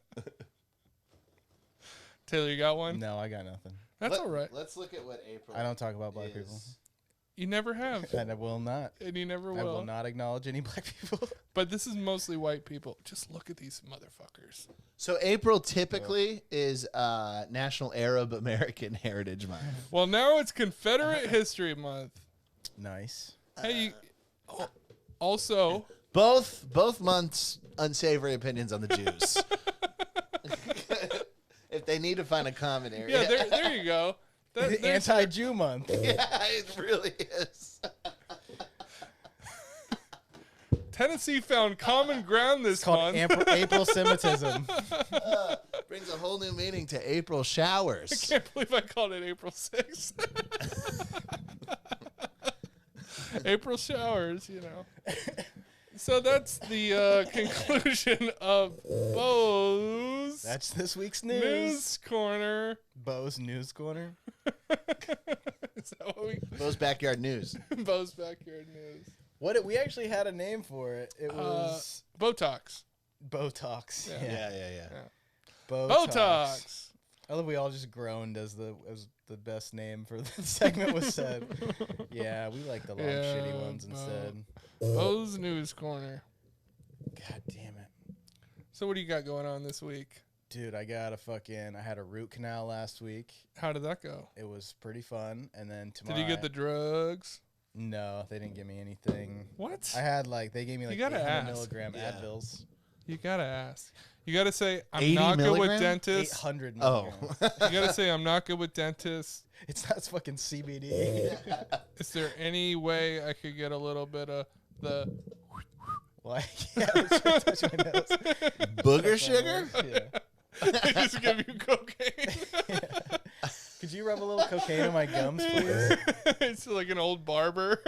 Taylor, you got one? No, I got nothing. That's all right. Let's look at what April I don't talk about black is. people. You never have. And I will not. And you never I will. will not acknowledge any black people. But this is mostly white people. Just look at these motherfuckers. So April typically is National Arab American Heritage Month. Well, now it's Confederate History Month. Nice. Hey, also, Both months unsavory opinions on the Jews. If they need to find a common area. yeah, there you go. There's- Anti-Jew month. Yeah, it really is. Tennessee found common ground this It's called month. April Semitism. Brings a whole new meaning to April showers. I can't believe I called it April 6th. April showers, So that's the conclusion of Bo's That's this week's news. News Corner. Bo's News Corner. Is that what we... Bo's Backyard News. Bo's Backyard News. We actually had a name for it. It was Botox. Botox. Yeah. Yeah. Botox. I love we all just groaned as the best name for the segment was said. Yeah, we like the long shitty ones instead. Bo's News Corner. God damn it. So what do you got going on this week? Dude, I had a root canal last week. How did that go? It was pretty fun. And then tomorrow. Did you get the drugs? No, they didn't give me anything. What? I had they gave me like gotta 800 ask. milligram Yeah. Advils. You gotta ask. You gotta say, I'm 80 not good with milligram? dentists. 800 Oh. milligrams. You gotta say, I'm not good with dentists. It's not fucking CBD. Is there any way I could get a little bit of the Like, yeah, I was trying to touch my nose. Booger sugar? Yeah. they just give you cocaine? Could you rub a little cocaine in my gums, please? It's like an old barber.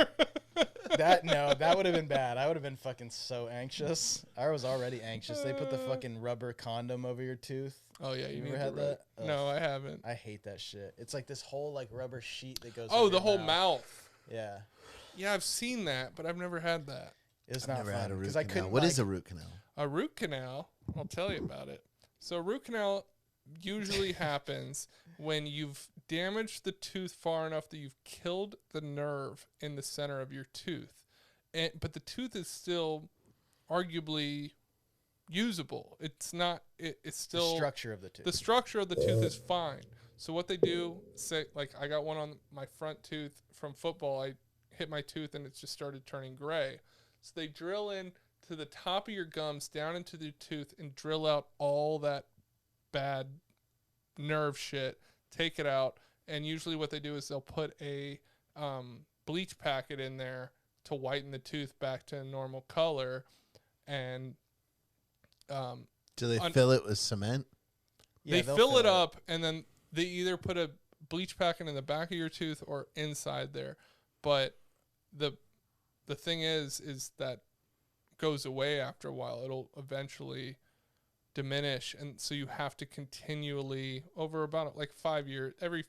That would have been bad. I would have been fucking so anxious. I was already anxious. They put the fucking rubber condom over your tooth. Oh yeah, you You need ever to had rub- that? No, I haven't. I hate that shit. It's like this whole like rubber sheet that goes. Oh, over the your whole mouth. Yeah, Yeah, I've seen that, but I've never had that. it's I've not never fun had a root because I canal. couldn't. What like, is a root canal? A root canal, I'll tell you about it. So a root canal usually happens when you've damaged the tooth far enough that you've killed the nerve in the center of your tooth. But the tooth is still arguably usable. It's not it's the still structure of the tooth? the structure of the tooth is fine. So what they do, say like I got one on my front tooth from football. I hit my tooth and it just started turning gray. So they drill in to the top of your gums down into the tooth and drill out all that bad nerve shit, take it out, and usually what they do is they'll put a bleach packet in there to whiten the tooth back to a normal color, and Do they on- fill it with cement? Yeah, they they'll fill it up, and then they either put a bleach packet in the back of your tooth or inside there. But the thing is that goes away after a while. It'll eventually diminish, and so you have to continually over about like 5 years, every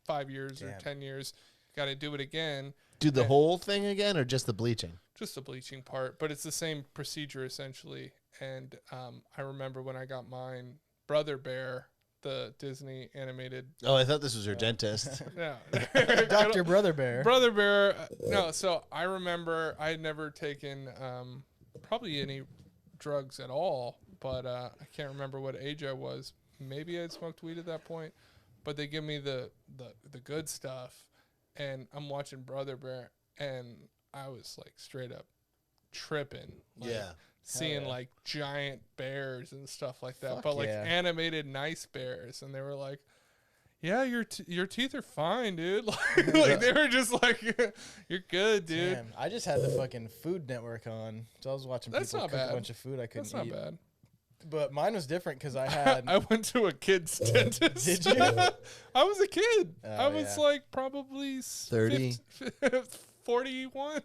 5 years or Damn. 10 years, got to do it again. Do the Yeah. whole thing again or just the bleaching? Just the bleaching part, but it's the same procedure essentially. And I remember when I got mine, Brother Bear, the Disney animated. Oh, I thought this was your dentist. Yeah, Dr. Brother Bear. Brother Bear. No, so I remember I had never taken probably any drugs at all, but I can't remember what age I was. Maybe I had smoked weed at that point, but they give me the good stuff, and I'm watching Brother Bear, and I was like straight up tripping. Like, Yeah. seeing yeah. like giant bears and stuff like that, Fuck but like yeah. animated nice bears, and they were like, "Yeah, your teeth are fine, dude." Like they were just like, "You're good, dude." Damn, I just had the fucking Food Network on, so I was watching That's people not cook bad. a bunch of food I couldn't That's not eat. bad. But mine was different because I had. I went to a kid's dentist. Did you? I was a kid. Oh, I was yeah. like probably 30? 41.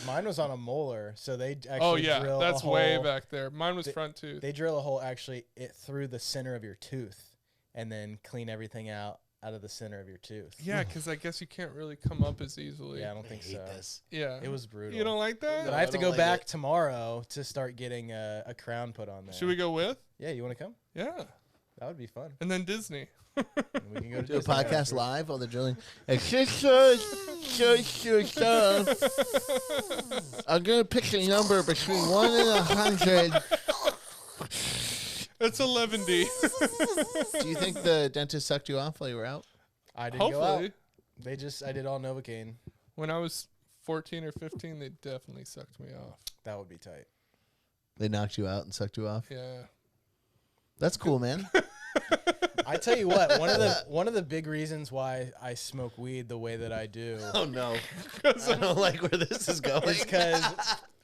Mine was on a molar, so they actually Oh yeah, drill that's a way hole, back there. Mine was front tooth. They drill a hole actually through the center of your tooth, and then clean everything out of the center of your tooth. Yeah, because I guess you can't really come up as easily. Yeah, I don't I think hate so. this. Yeah. It was brutal. You don't like that? But No, I have I to don't go like back it. tomorrow to start getting a crown put on there. Should we go with? Yeah, you want to come? Yeah. That would be fun. And then Disney. And we can go to Do a Disney podcast after. live while they're drilling. I'm gonna pick a number between 1 and 100. It's 11D. Do you think the dentist sucked you off while you were out? I didn't go out. Hopefully. I did all Novocaine. When I was 14 or 15, they definitely sucked me off. That would be tight. They knocked you out and sucked you off. Yeah. That's cool, man. I tell you what, one of the big reasons why I smoke weed the way that I do Oh no, I don't like where this is going. is because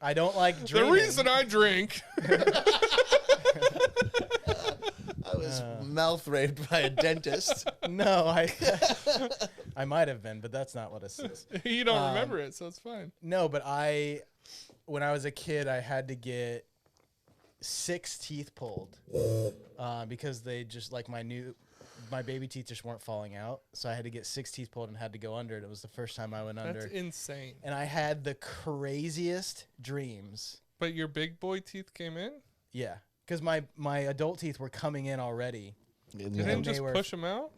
I don't like The dreaming. reason I drink. I was mouth raped by a dentist. No, I might have been, but that's not what it says. You don't remember it, so it's fine. No, but when I was a kid, I had to get 6 teeth pulled because they just like my baby teeth just weren't falling out, so I had to get 6 teeth pulled and had to go under it. It was the first time I went under, That's insane. and I had the craziest dreams. But your big boy teeth came in? Yeah, because my adult teeth were coming in already. You Yeah. didn't And they just were- push them out?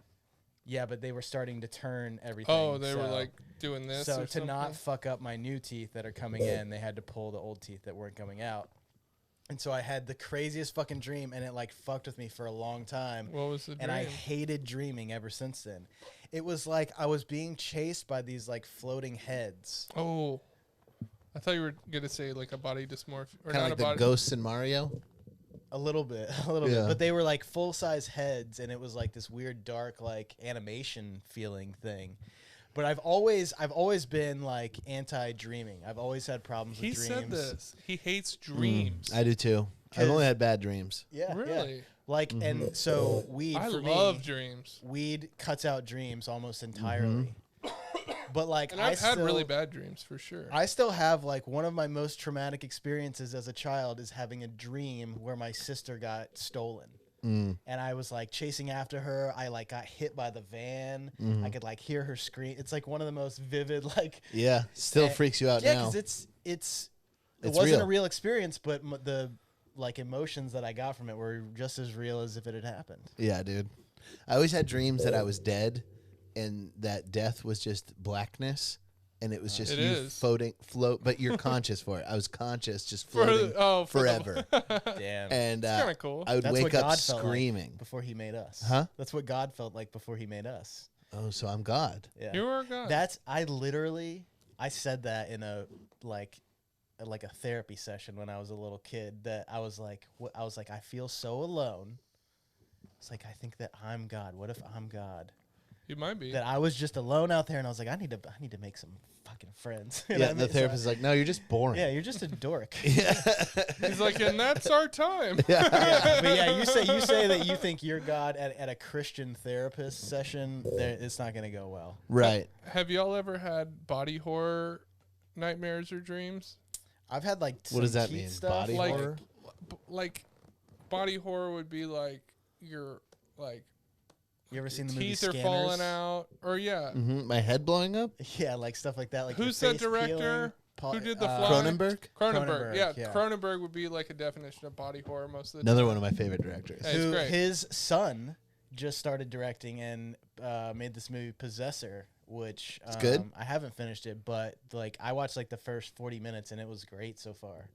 Yeah, but they were starting to turn everything. Oh, they were so- like doing this So or to not something? fuck up my new teeth that are coming in, they had to pull the old teeth that weren't coming out. And so I had the craziest fucking dream, and it like fucked with me for a long time. What was the dream? And I hated dreaming ever since then. It was like I was being chased by these like floating heads. Oh, I thought you were gonna say like a body dysmorphia, or Kind of not like a the body. ghosts in Mario. A little bit. Yeah. But they were like full size heads, and it was like this weird dark like animation feeling thing. But I've always been like anti dreaming. I've always had problems He with dreams. said this. He hates dreams. I do too. I've only had bad dreams. Yeah. Really? Yeah. Like and so weed I for love me, dreams. weed cuts out dreams almost entirely. But like And I've I had still, really bad dreams for sure. I still have like one of my most traumatic experiences as a child is having a dream where my sister got stolen. And I was like chasing after her. I like got hit by the van. I could like hear her scream. It's like one of the most vivid like Yeah, still freaks you out yeah, now. because it It's wasn't real. a real experience, but the like emotions that I got from it were just as real as if it had happened. Yeah, dude. I always had dreams that I was dead, and that death was just blackness, and it was just It you is. float. But you're conscious for it. I was conscious, just For floating the- for the- forever. Damn. And kinda cool. I would That's what wake up God felt screaming. like before he made us. Huh? That's what God felt like before he made us. Oh, so I'm God. Yeah. You are God. I said that in a therapy session when I was a little kid, that I was like I feel so alone. It's like I think that I'm God. What if I'm God? You might be. That I was just alone out there, and I was like, I need to make some fucking friends. You know Yeah, what I the mean? So therapist is like, no, you're just boring. yeah, you're just a dork. He's like, and that's our time. Yeah, but yeah, you say that you think you're God at a Christian therapist session. It's not going to go well. Right. Have y'all ever had body horror nightmares or dreams? I've had like What does some that Keith mean? stuff. Body Like, horror? like body horror would be like your like You ever seen the movie teeth are Scanners? falling out, or yeah. My head blowing up? Yeah, like stuff like that. Like Who's your that face director? peeling, Who did The Fly? Cronenberg? Cronenberg, yeah, yeah. Cronenberg would be like a definition of body horror most of the Another time. one of my favorite directors. Hey, it's Who great. his son just started directing and made this movie Possessor, which good? I haven't finished it, but like I watched like the first 40 minutes and it was great so far.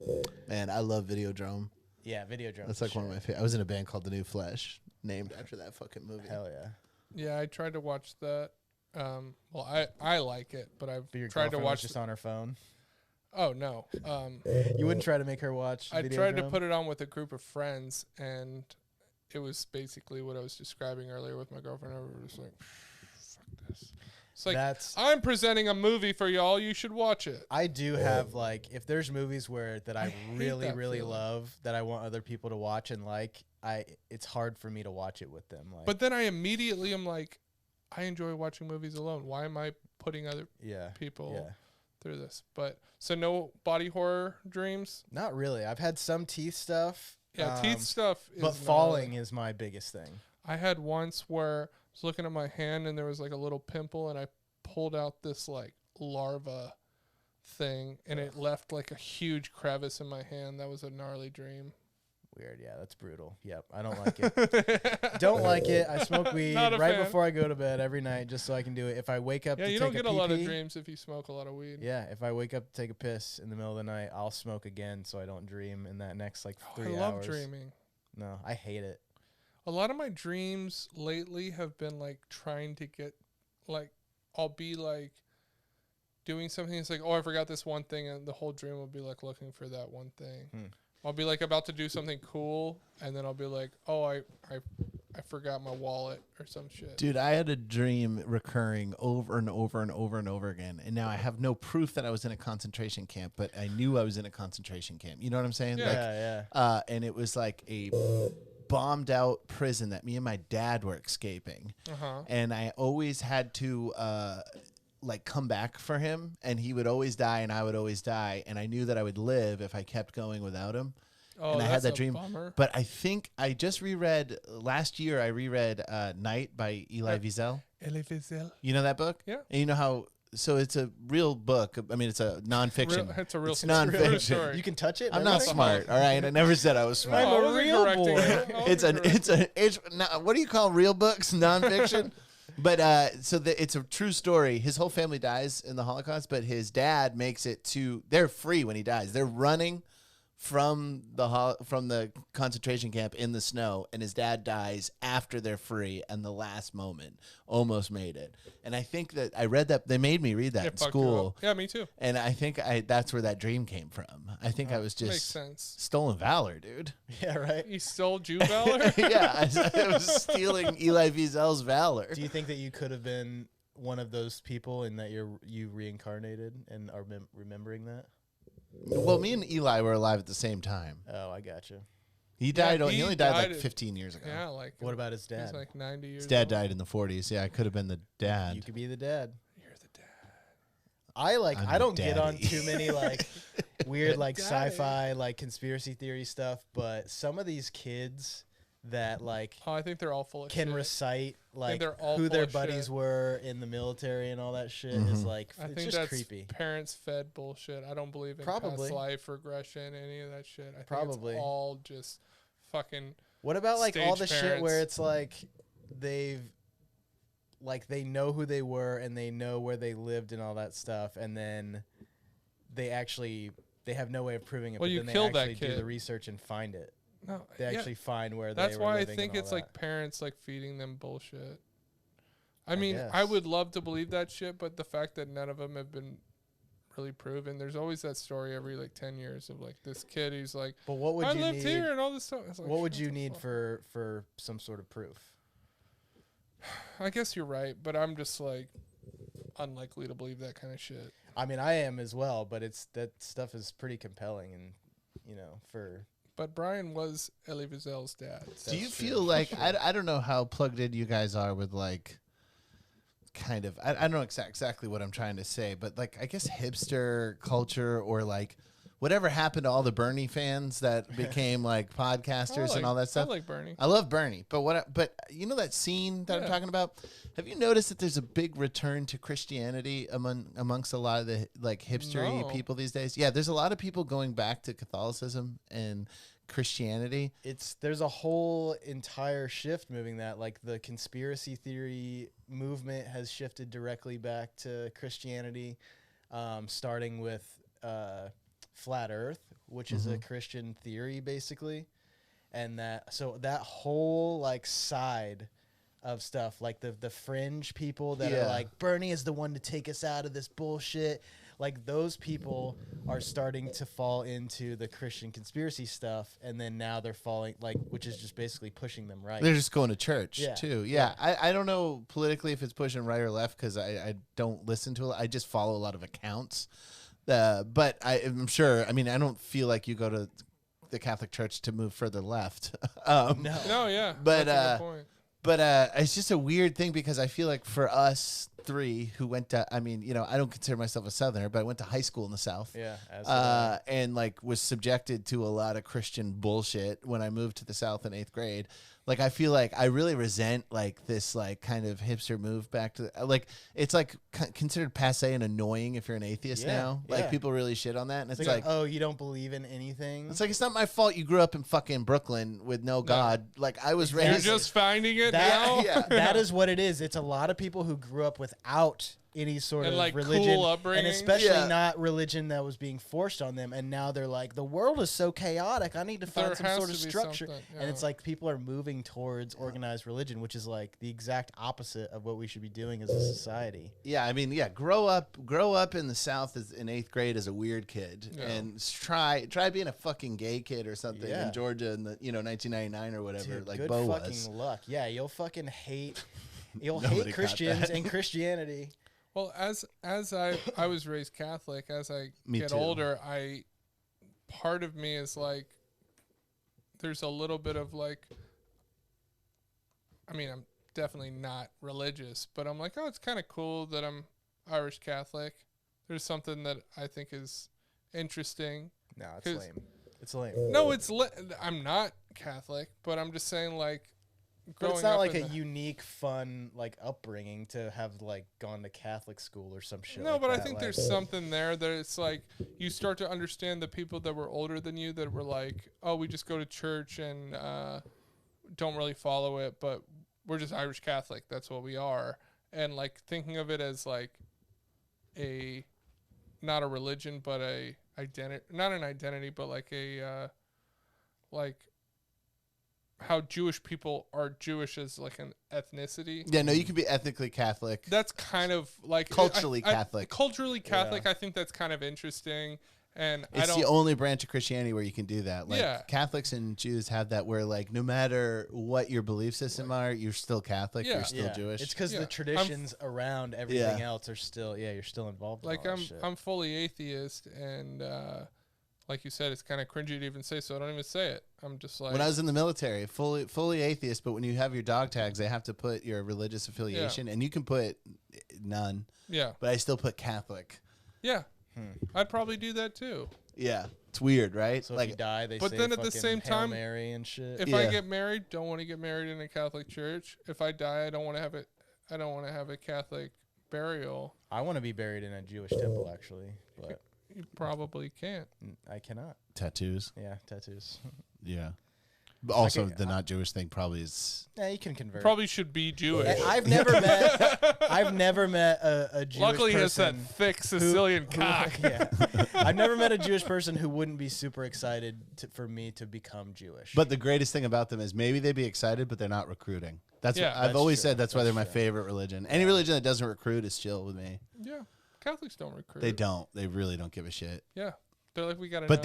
Man, I love Videodrome. Yeah, Videodrome. That's like one of my favorite. I was in a band called The New Flesh, named after that fucking movie. Hell yeah. Yeah, I tried to watch that. Well, I like it, but I've But your tried to girlfriend was watch. just on her phone. Oh no, You wouldn't try to make her watch. I tried to Videodrome? put it on with a group of friends, and it was basically what I was describing earlier with my girlfriend. I was just like, "Fuck this." It's like That's. I'm presenting a movie for y'all. You should watch it. I do have like if there's movies where that I hate really that really feeling. love that I want other people to watch and like it's hard for me to watch it with them. Like, But then I immediately am like, I enjoy watching movies alone. Why am I putting other yeah, people yeah. through this? But so no body horror dreams. Not really. I've had some teeth stuff. Yeah, teeth stuff. Is But gnarly. falling is my biggest thing. I had once where I was looking at my hand and there was like a little pimple, and I pulled out this like larva thing, and it left like a huge crevice in my hand. That was a gnarly dream. Weird. Yeah, that's brutal. Yep, I don't like it. Don't like it. I smoke weed Not a right fan. before I go to bed every night just so I can do it. If I wake up Yeah, to you take don't get a lot of pee-pee- dreams if you smoke a lot of weed. Yeah, if I wake up to take a piss in the middle of the night, I'll smoke again so I don't dream in that next like Oh, 3 I love hours. dreaming. No, I hate it. A lot of my dreams lately have been like trying to get, like, I'll be like doing something. It's like, oh, I forgot this one thing, and the whole dream will be like looking for that one thing. I'll be like about to do something cool, and then I'll be like, oh, I forgot my wallet or some shit. Dude, I had a dream recurring over and over and over and over again. And now I have no proof that I was in a concentration camp, but I knew I was in a concentration camp. You know what I'm saying? Yeah. Like, Yeah. and it was like a bombed out prison that me and my dad were escaping. Uh-huh. And I always had to like come back for him, and he would always die and I would always die, and I knew that I would live if I kept going without him. Oh, and I had that's that a dream. bummer. But I think I just reread last year. I reread Night by Elie Wiesel. Elie Wiesel. You know that book? Yeah. And you know how? So it's a real book. I mean, it's a nonfiction. It's a real It's story. nonfiction. Story. You can touch it. I'm not everything? smart. All right, I never said I was smart. I'm I a wasn't real correcting boy. you. I It's wasn't it's what do you call real books? Nonfiction. But it's a true story. His whole family dies in the Holocaust, but his dad makes it to. They're free when he dies. They're running from from the concentration camp in the snow, and his dad dies after they're free, and the last moment almost made it. And I think that I read that they made me read that in fucked you school. up. Yeah, me too. And I think that's where that dream came from. I think I was Makes just sense. stolen valor, dude. Yeah, right. He stole Jew valor. Yeah, I was stealing Elie Wiesel's valor. Do you think that you could have been one of those people and that you reincarnated and are remembering that? Well, me and Eli were alive at the same time. Oh, I gotcha. He died. he He only died like died 15 years ago. Yeah, like What about his he's dad? like 90 years. His dad old. died in the 40s. Yeah, I could have been the dad. You could be the dad. You're the dad. I I'm don't the get on daddy. too many like weird like Daddy. sci-fi like conspiracy theory stuff, but some of these kids that like Oh, I think they're all full of can shit. recite like they're all who full their of buddies shit. were in the military and all that shit is like I it's think just that's creepy. parents fed bullshit. I don't believe in Probably. past life regression, any of that shit. I think Probably. it's all just fucking. What about like all the Stage shit where parents. it's like they know who they were and they know where they lived and all that stuff, and then they have no way of proving it. Well, but you then they killed that actually do kid. the research and find it. No, They yeah, actually find where that's they were why I living think and all it's like that. parents like feeding them bullshit. I mean, I guess. would love to believe that shit, but the fact that none of them have been really proven. There's always that story every like 10 years of like this kid who's like, But what would I you lived need? here and all this stuff. It's like, What would shut you the need fuck for some sort of proof? I guess you're right, but I'm just like unlikely to believe that kind of shit. I mean, I am as well, but that stuff is pretty compelling, and for But Brian was Elie Wiesel's dad. so- Do you That's true. feel like I don't know how plugged in you guys are with like kind of I don't know exactly what I'm trying to say, but like I guess hipster culture or like whatever happened to all the Bernie fans that became like podcasters and all that stuff. I like Bernie. I love Bernie, but you know that scene that I'm Yeah. talking about? Have you noticed that there's a big return to Christianity amongst a lot of the like hipstery No. people these days? Yeah, there's a lot of people going back to Catholicism and Christianity. there's a whole entire shift moving that, like the conspiracy theory movement has shifted directly back to Christianity, starting with flat Earth, which is a Christian theory basically, and that whole like side of stuff, like the fringe people that are Yeah. like Bernie is the one to take us out of this bullshit. Like those people are starting to fall into the Christian conspiracy stuff, and then now they're falling which is just basically pushing them right. They're just going to church Yeah. too. Yeah. I don't know politically if it's pushing right or left because I don't listen to it. I just follow a lot of accounts. But I'm sure, I mean, I don't feel like you go to the Catholic Church to move further left. No. No, yeah. But, that's a good point. But it's just a weird thing because I feel like for us three who went to, I mean, I don't consider myself a Southerner, but I went to high school in the South. Yeah, as And like was subjected to a lot of Christian bullshit when I moved to the South in 8th grade. Like I feel like I really resent like this like kind of hipster move back to like it's like considered passe and annoying if you're an atheist Yeah, now. Like yeah. people really shit on that, and it's it's like oh, you don't believe in anything? it's like it's not my fault you grew up in fucking Brooklyn with no God. Like I was You're raised. just finding it that, now. yeah. that is what it is. It's a lot of people who grew up without any sort And, of like, religion, cool upbringing. and especially Yeah. not religion that was being forced on them. And now they're like, the world is so chaotic. I need to find There some has sort of to be structure. something, And it's yeah. like people are moving towards organized religion, which is like the exact opposite of what we should be doing as a society. Yeah, I mean, yeah, grow up in the South in 8th grade as a weird kid, Yeah. and try being a fucking gay kid or something Yeah. in Georgia in the 1999 or whatever, Dude, like good Bo fucking was. luck. Yeah, you'll fucking hate. You'll Nobody hate got Christians that. and Christianity. Well, as I was raised Catholic, as I Me get too. older, part of me is like, there's a little bit of like, I mean, I'm definitely not religious, but I'm like, oh, it's kind of cool that I'm Irish Catholic. There's something that I think is interesting. No, it's 'Cause- lame. It's lame. No, I'm not Catholic, but I'm just saying like, But growing it's not up like in a the- unique, fun like upbringing to have like gone to Catholic school or some shit. No, like but I that. think Like, there's something there that it's like you start to understand the people that were older than you that were like, oh, we just go to church and don't really follow it, but we're just Irish Catholic. That's what we are. And like thinking of it as like not a religion, but identity, not an identity, but like a like how Jewish people are Jewish as like an ethnicity. Yeah, no, you can be ethnically Catholic. That's kind of like Culturally Catholic. Culturally Catholic, I think that's kind of interesting. And It's the only branch of Christianity where you can do that. Like Yeah. Catholics and Jews have that where like no matter what your belief system are, you're still Catholic, Yeah. you're still Jewish. It's because Yeah. the traditions around everything Yeah. else are still, you're still involved. In like all that shit. I'm fully atheist, and like you said, it's kind of cringy to even say, so I don't even say it. I'm just like, when I was in the military, fully atheist, but when you have your dog tags, they have to put your religious affiliation, and you can put none, yeah, but I still put Catholic. yeah, I'd probably do that too. Yeah, it's weird, right? So if like you die, they but say then at the fucking same Hail time, Mary and shit. If Yeah. I get married, don't want to get married in a Catholic church. If I die, I don't want to have it. I don't want to have a Catholic burial. I want to be buried in a Jewish temple, actually, but You probably can't. I cannot. tattoos. Yeah, tattoos. Yeah. But also, Okay, the not Jewish thing probably is. Yeah, you can convert. Probably should be Jewish. I've never met a Jewish Luckily, he has person. that thick Sicilian who- cock. yeah, I've never met a Jewish person who wouldn't be super excited for me to become Jewish. But the greatest thing about them is maybe they'd be excited, but they're not recruiting. That's Yeah. what I've That's always true. said. That's why That's they're my true. favorite religion. Any religion that doesn't recruit is chill with me. Yeah, Catholics don't recruit. They don't. They really don't give a shit. Yeah, they're like, we got to. But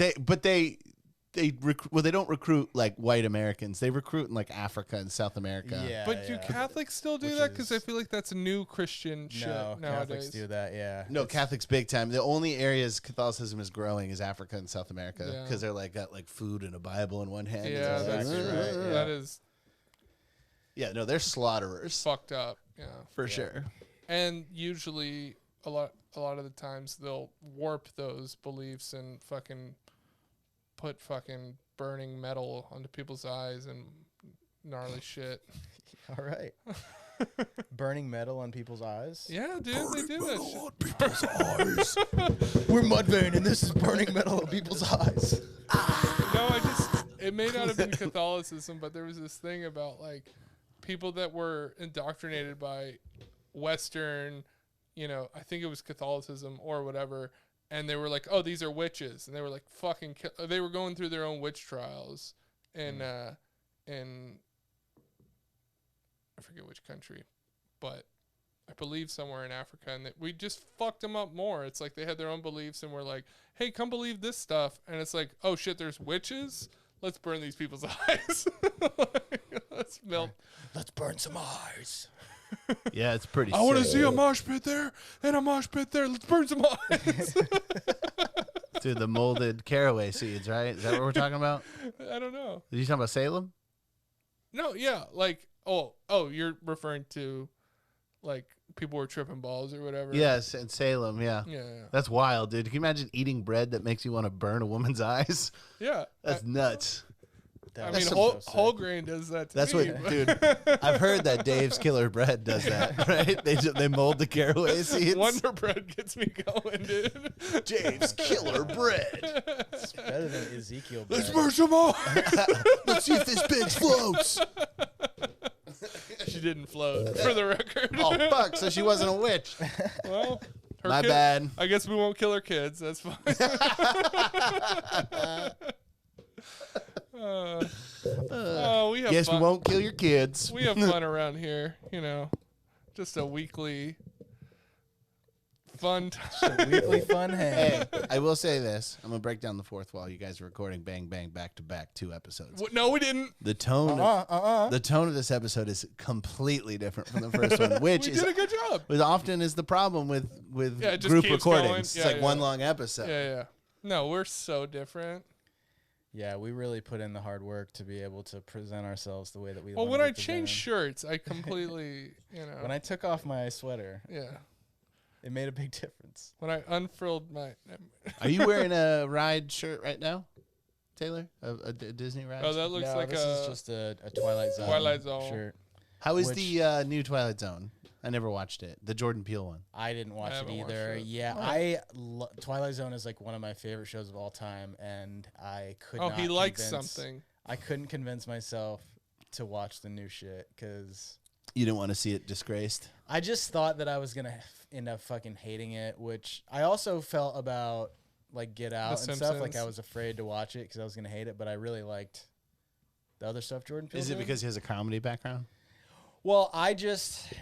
they don't recruit like white Americans. They recruit in like Africa and South America. yeah, But do yeah. Catholics still do Which that? Because I is- feel like that's a new Christian shit No, nowadays. Catholics do that. Yeah. No, Catholics big time. The only areas Catholicism is growing is Africa and South America Yeah. because they're like got like food and a Bible in one hand. and Yeah, it's that's like, exactly right, yeah. That is Yeah, no, they're slaughterers fucked up. Yeah, for sure. and usually a lot of the times they'll warp those beliefs and fucking put fucking burning metal onto people's eyes and gnarly shit. All right. Burning metal on people's eyes. Yeah, dude, they do that shit. People's eyes. We're Mudvayne, and this is burning metal on people's eyes. No, it may not have been Catholicism, but there was this thing about like people that were indoctrinated by Western, I think it was Catholicism or whatever, and they were like, oh, these are witches, and they were like fucking they were going through their own witch trials in I forget which country, but I believe somewhere in Africa, and we just fucked them up more. It's like they had their own beliefs, and we're like, hey, come believe this stuff, and it's like, oh shit, there's witches. Let's burn these people's eyes. Let's melt. Let's burn some eyes. Yeah, it's pretty. I want to sick. see a mosh pit there and a mosh pit there. Let's burn some eyes. Dude, the molded caraway seeds, right? Is that what we're talking about? I don't know. Did you talking about Salem? No, yeah, like oh, you're referring to like people were tripping balls or whatever. Yes, in Salem, yeah. Yeah. That's wild, dude. Can you imagine eating bread that makes you want to burn a woman's eyes? Yeah. That's nuts. That I was mean, so whole, sick. whole grain does that to That's me. what, dude. I've heard that Dave's Killer Bread does that, right? They mold the caraway seeds. Wonder Bread gets me going, dude. Dave's Killer Bread. It's better than Ezekiel Let's bread. burn some more. Let's see if this bitch floats. She didn't float, for the record. Oh fuck! So she wasn't a witch. Well, her My kid- bad. I guess we won't kill her kids. That's fine. We have Guess fun. we won't kill your kids. We have fun around here, just a weekly fun time. A weekly fun hang. Hey, I will say this. I'm gonna break down the fourth wall. You guys are recording bang bang back to back 2 episodes. No, we didn't. The tone, the tone of this episode is completely different from the first one, which We is did a good job. which often is the problem with Yeah, it just group keeps recordings. going. It's Yeah, like yeah. one long episode. Yeah. No, we're so different. Yeah, we really put in the hard work to be able to present ourselves the way that we Well, wanted when to I be changed presented. shirts, I completely, When I took off my sweater, yeah. it made a big difference. When I unfurled my, Are you wearing a ride shirt right now, Taylor? A Disney ride? oh, that looks no, like this is just a Twilight Zone Twilight Zone. shirt. How is which- the new Twilight Zone? I never watched it. The Jordan Peele one. I didn't watch it haven't watched either. it. Yeah, Twilight Zone is like one of my favorite shows of all time, and I could. oh, not he likes convince- something. I couldn't convince myself to watch the new shit because You didn't want to see it disgraced. I just thought that I was gonna end up fucking hating it, which I also felt about like Get Out The and stuff, like I Simpsons. was afraid to watch it because I was gonna hate it, but I really liked the other stuff Jordan Peele Is it did. because he has a comedy background? Well, I just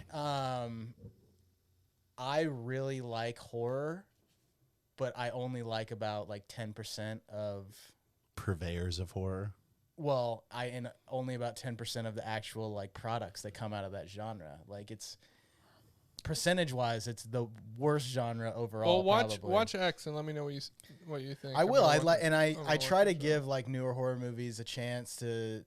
I really like horror, but I only like about like 10% of Purveyors of horror. well, and only about 10% of the actual like products that come out of that genre. Like it's percentage wise, it's the worst genre overall. Well, watch probably. X and let me know what you think. I I'm will. gonna I watch like, it. and I I'm gonna I watch try to it, so. give like newer horror movies a chance to.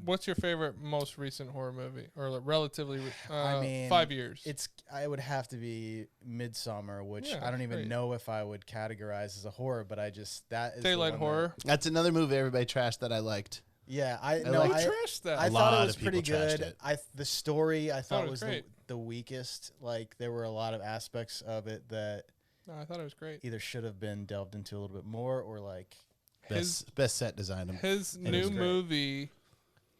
What's your favorite, most recent horror movie, or like relatively? I mean, 5 years. I would have to be Midsummer, which Yeah, I don't even great. know if I would categorize as a horror, but I just that is the Daylight one horror. That's another movie everybody trashed that I liked. Yeah, I I no, like- Who I, trashed that? I A thought lot it was of people pretty trashed good. it. The story I thought it was was great. the weakest. Like there were a lot of aspects of it that No, I thought it was great. either should have been delved into a little bit more, or like Best set design. His It was new great. movie,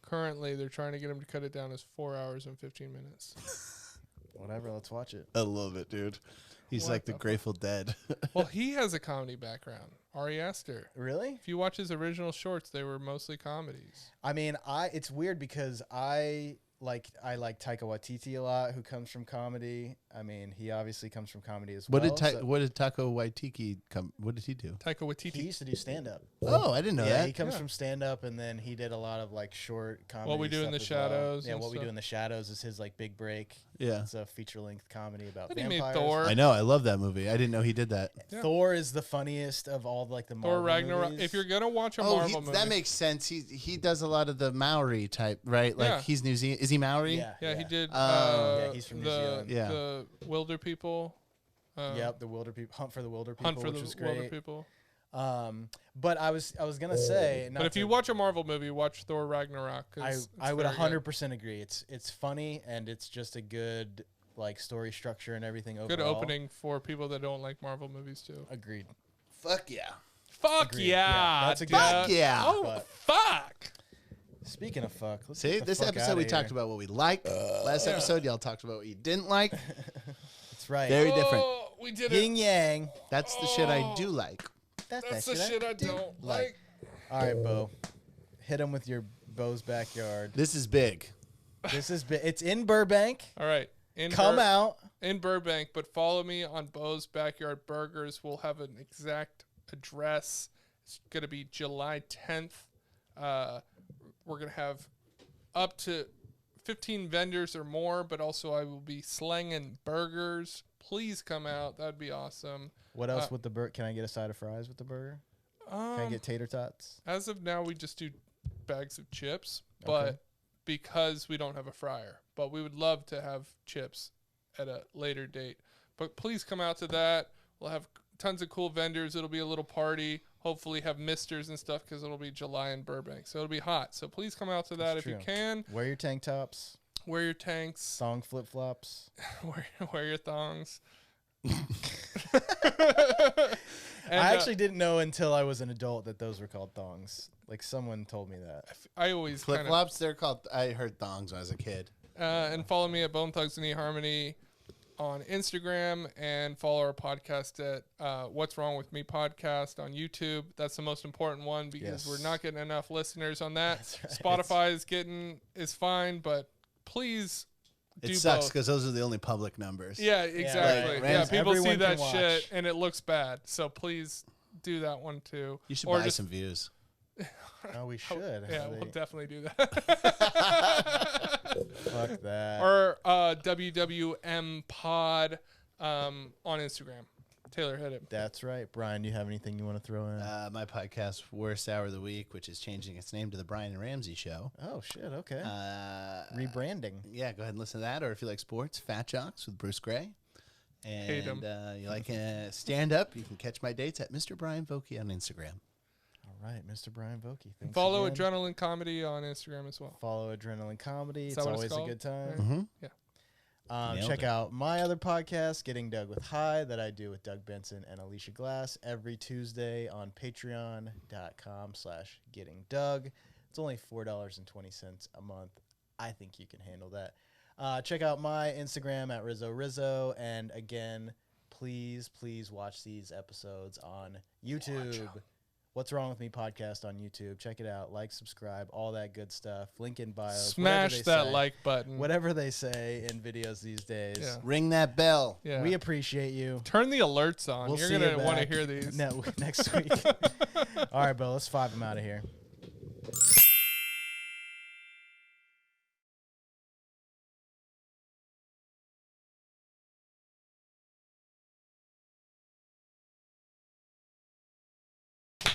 currently, they're trying to get him to cut it down as 4 hours and 15 minutes. whatever. Let's watch it. I love it, dude. He's What like the the fuck? Grateful Dead. Well, he has a comedy background. Ari Aster. Really? If you watch his original shorts, they were mostly comedies. I mean, it's weird because I like Taika Waititi a lot, who comes from comedy. I mean, he obviously comes from comedy as What well. did so what did Taco Waititi come? What did he do? Taika he Waititi. used to do stand up. Oh, I didn't know Yeah, that. he comes Yeah. from stand up, and then he did a lot of like short comedy. What We Do in stuff the as well. Shadows Yeah, and What We Do stuff. in the Shadows is his like big break. Yeah, It's a feature length comedy about Then he made vampires. Thor. I know. I love that movie. I didn't know he did that. Yeah. Thor is the funniest of all like the Marvel Thor Ragnarok. movies. If you're gonna watch a Oh, Marvel movie, that makes sense. He does a lot of the Maori type, right? Like Yeah. he's New Zealand. Is he Maori? yeah, he did. Oh. Yeah, he's from New the Zealand. Yeah. the Wilder People. Yep, the Wilder People, Hunt for the Wilder People, Hunt for which the was Wilder great. People. But I was gonna say, But if you watch a Marvel movie, watch Thor Ragnarok. 'cause it's I would very good. 100% agree. It's funny and it's just a good like story structure and everything overall. Good opening for people that don't like Marvel movies too. Agreed. Fuck yeah. Fuck Agreed. yeah, Yeah, that's a dude. good- Fuck yeah. Oh But- fuck. Speaking of fuck, let's See, get the this fuck episode outta we here. talked about what we liked. Last Yeah. episode, y'all talked about what you didn't like. That's right. Very different. Oh, we did Yin it. yang. That's the shit I do like. That's the shit I don't like. All right, Bo. Hit him with your Bo's backyard. This is big. This is it's in Burbank. All right. Come out. in Burbank, but follow me on Bo's Backyard Burgers. We'll have an exact address. It's going to be July 10th. We're going to have up to 15 vendors or more, but also I will be slanging burgers. Please come out. That'd be awesome. What else with the burger? Can I get a side of fries with the burger? Can I get tater tots? As of now, we just do bags of chips, but because we don't have a fryer, but we would love to have chips at a later date. But please come out to that. We'll have tons of cool vendors. It'll be a little party. Hopefully have misters and stuff because it'll be July in Burbank. So it'll be hot. So please come out to that That's if you true. can. Wear your tank tops, Wear your tanks. thong flip flops. Wear your thongs. I actually didn't know until I was an adult that those were called thongs. Like someone told me that. I always Flip kind of flops, they're called. I heard thongs when I was a kid. and follow me at Bone Thugs and eHarmony on Instagram, and follow our podcast at What's Wrong With Me podcast on YouTube. That's the most important one because Yes. we're not getting enough listeners on that. That's right. Spotify is fine, but please do It sucks both. because those are the only public numbers. Yeah, exactly. like, Yeah, Rams- people see everyone that can shit watch. and it looks bad. So please do that one too. You should Or buy just- some views. Oh, we should. Yeah, Are we'll they- definitely do that. Fuck that. Or WWM Pod on Instagram. Taylor, hit it. That's right. Brian, do you have anything you want to throw in? My podcast, Worst Hour of the Week, which is changing its name to the Brian and Ramsey Show. Oh shit. Okay. Rebranding. Rebranding. Yeah, go ahead and listen to that. Or if you like sports, Fat Jocks with Bruce Gray. And Hate him. You like stand up, you can catch my dates at Mr. Brian Vokey on Instagram. All right, Mr. Brian Vokey. Thanks Follow again. Adrenaline Comedy on Instagram as well. Follow Adrenaline Comedy. Is It's that what it's always a called? good time. Mm-hmm. Nailed Check it. out my other podcast, Getting Doug with High, that I do with Doug Benson and Alicia Glass every Tuesday on patreon.com/gettingdoug. It's only $4.20 a month. I think you can handle that. Check out my Instagram at Rizzo Rizzo. And again, please watch these episodes on YouTube. What's Wrong With Me podcast on YouTube. Check it out. Like, subscribe, all that good stuff. Link in bio. Smash that like button. Whatever they say in videos these days. Yeah. Ring that bell. Yeah. We appreciate you. Turn the alerts on. We'll You're see going to you want to back hear these. next week. All right, Bo, let's 5 them out of here.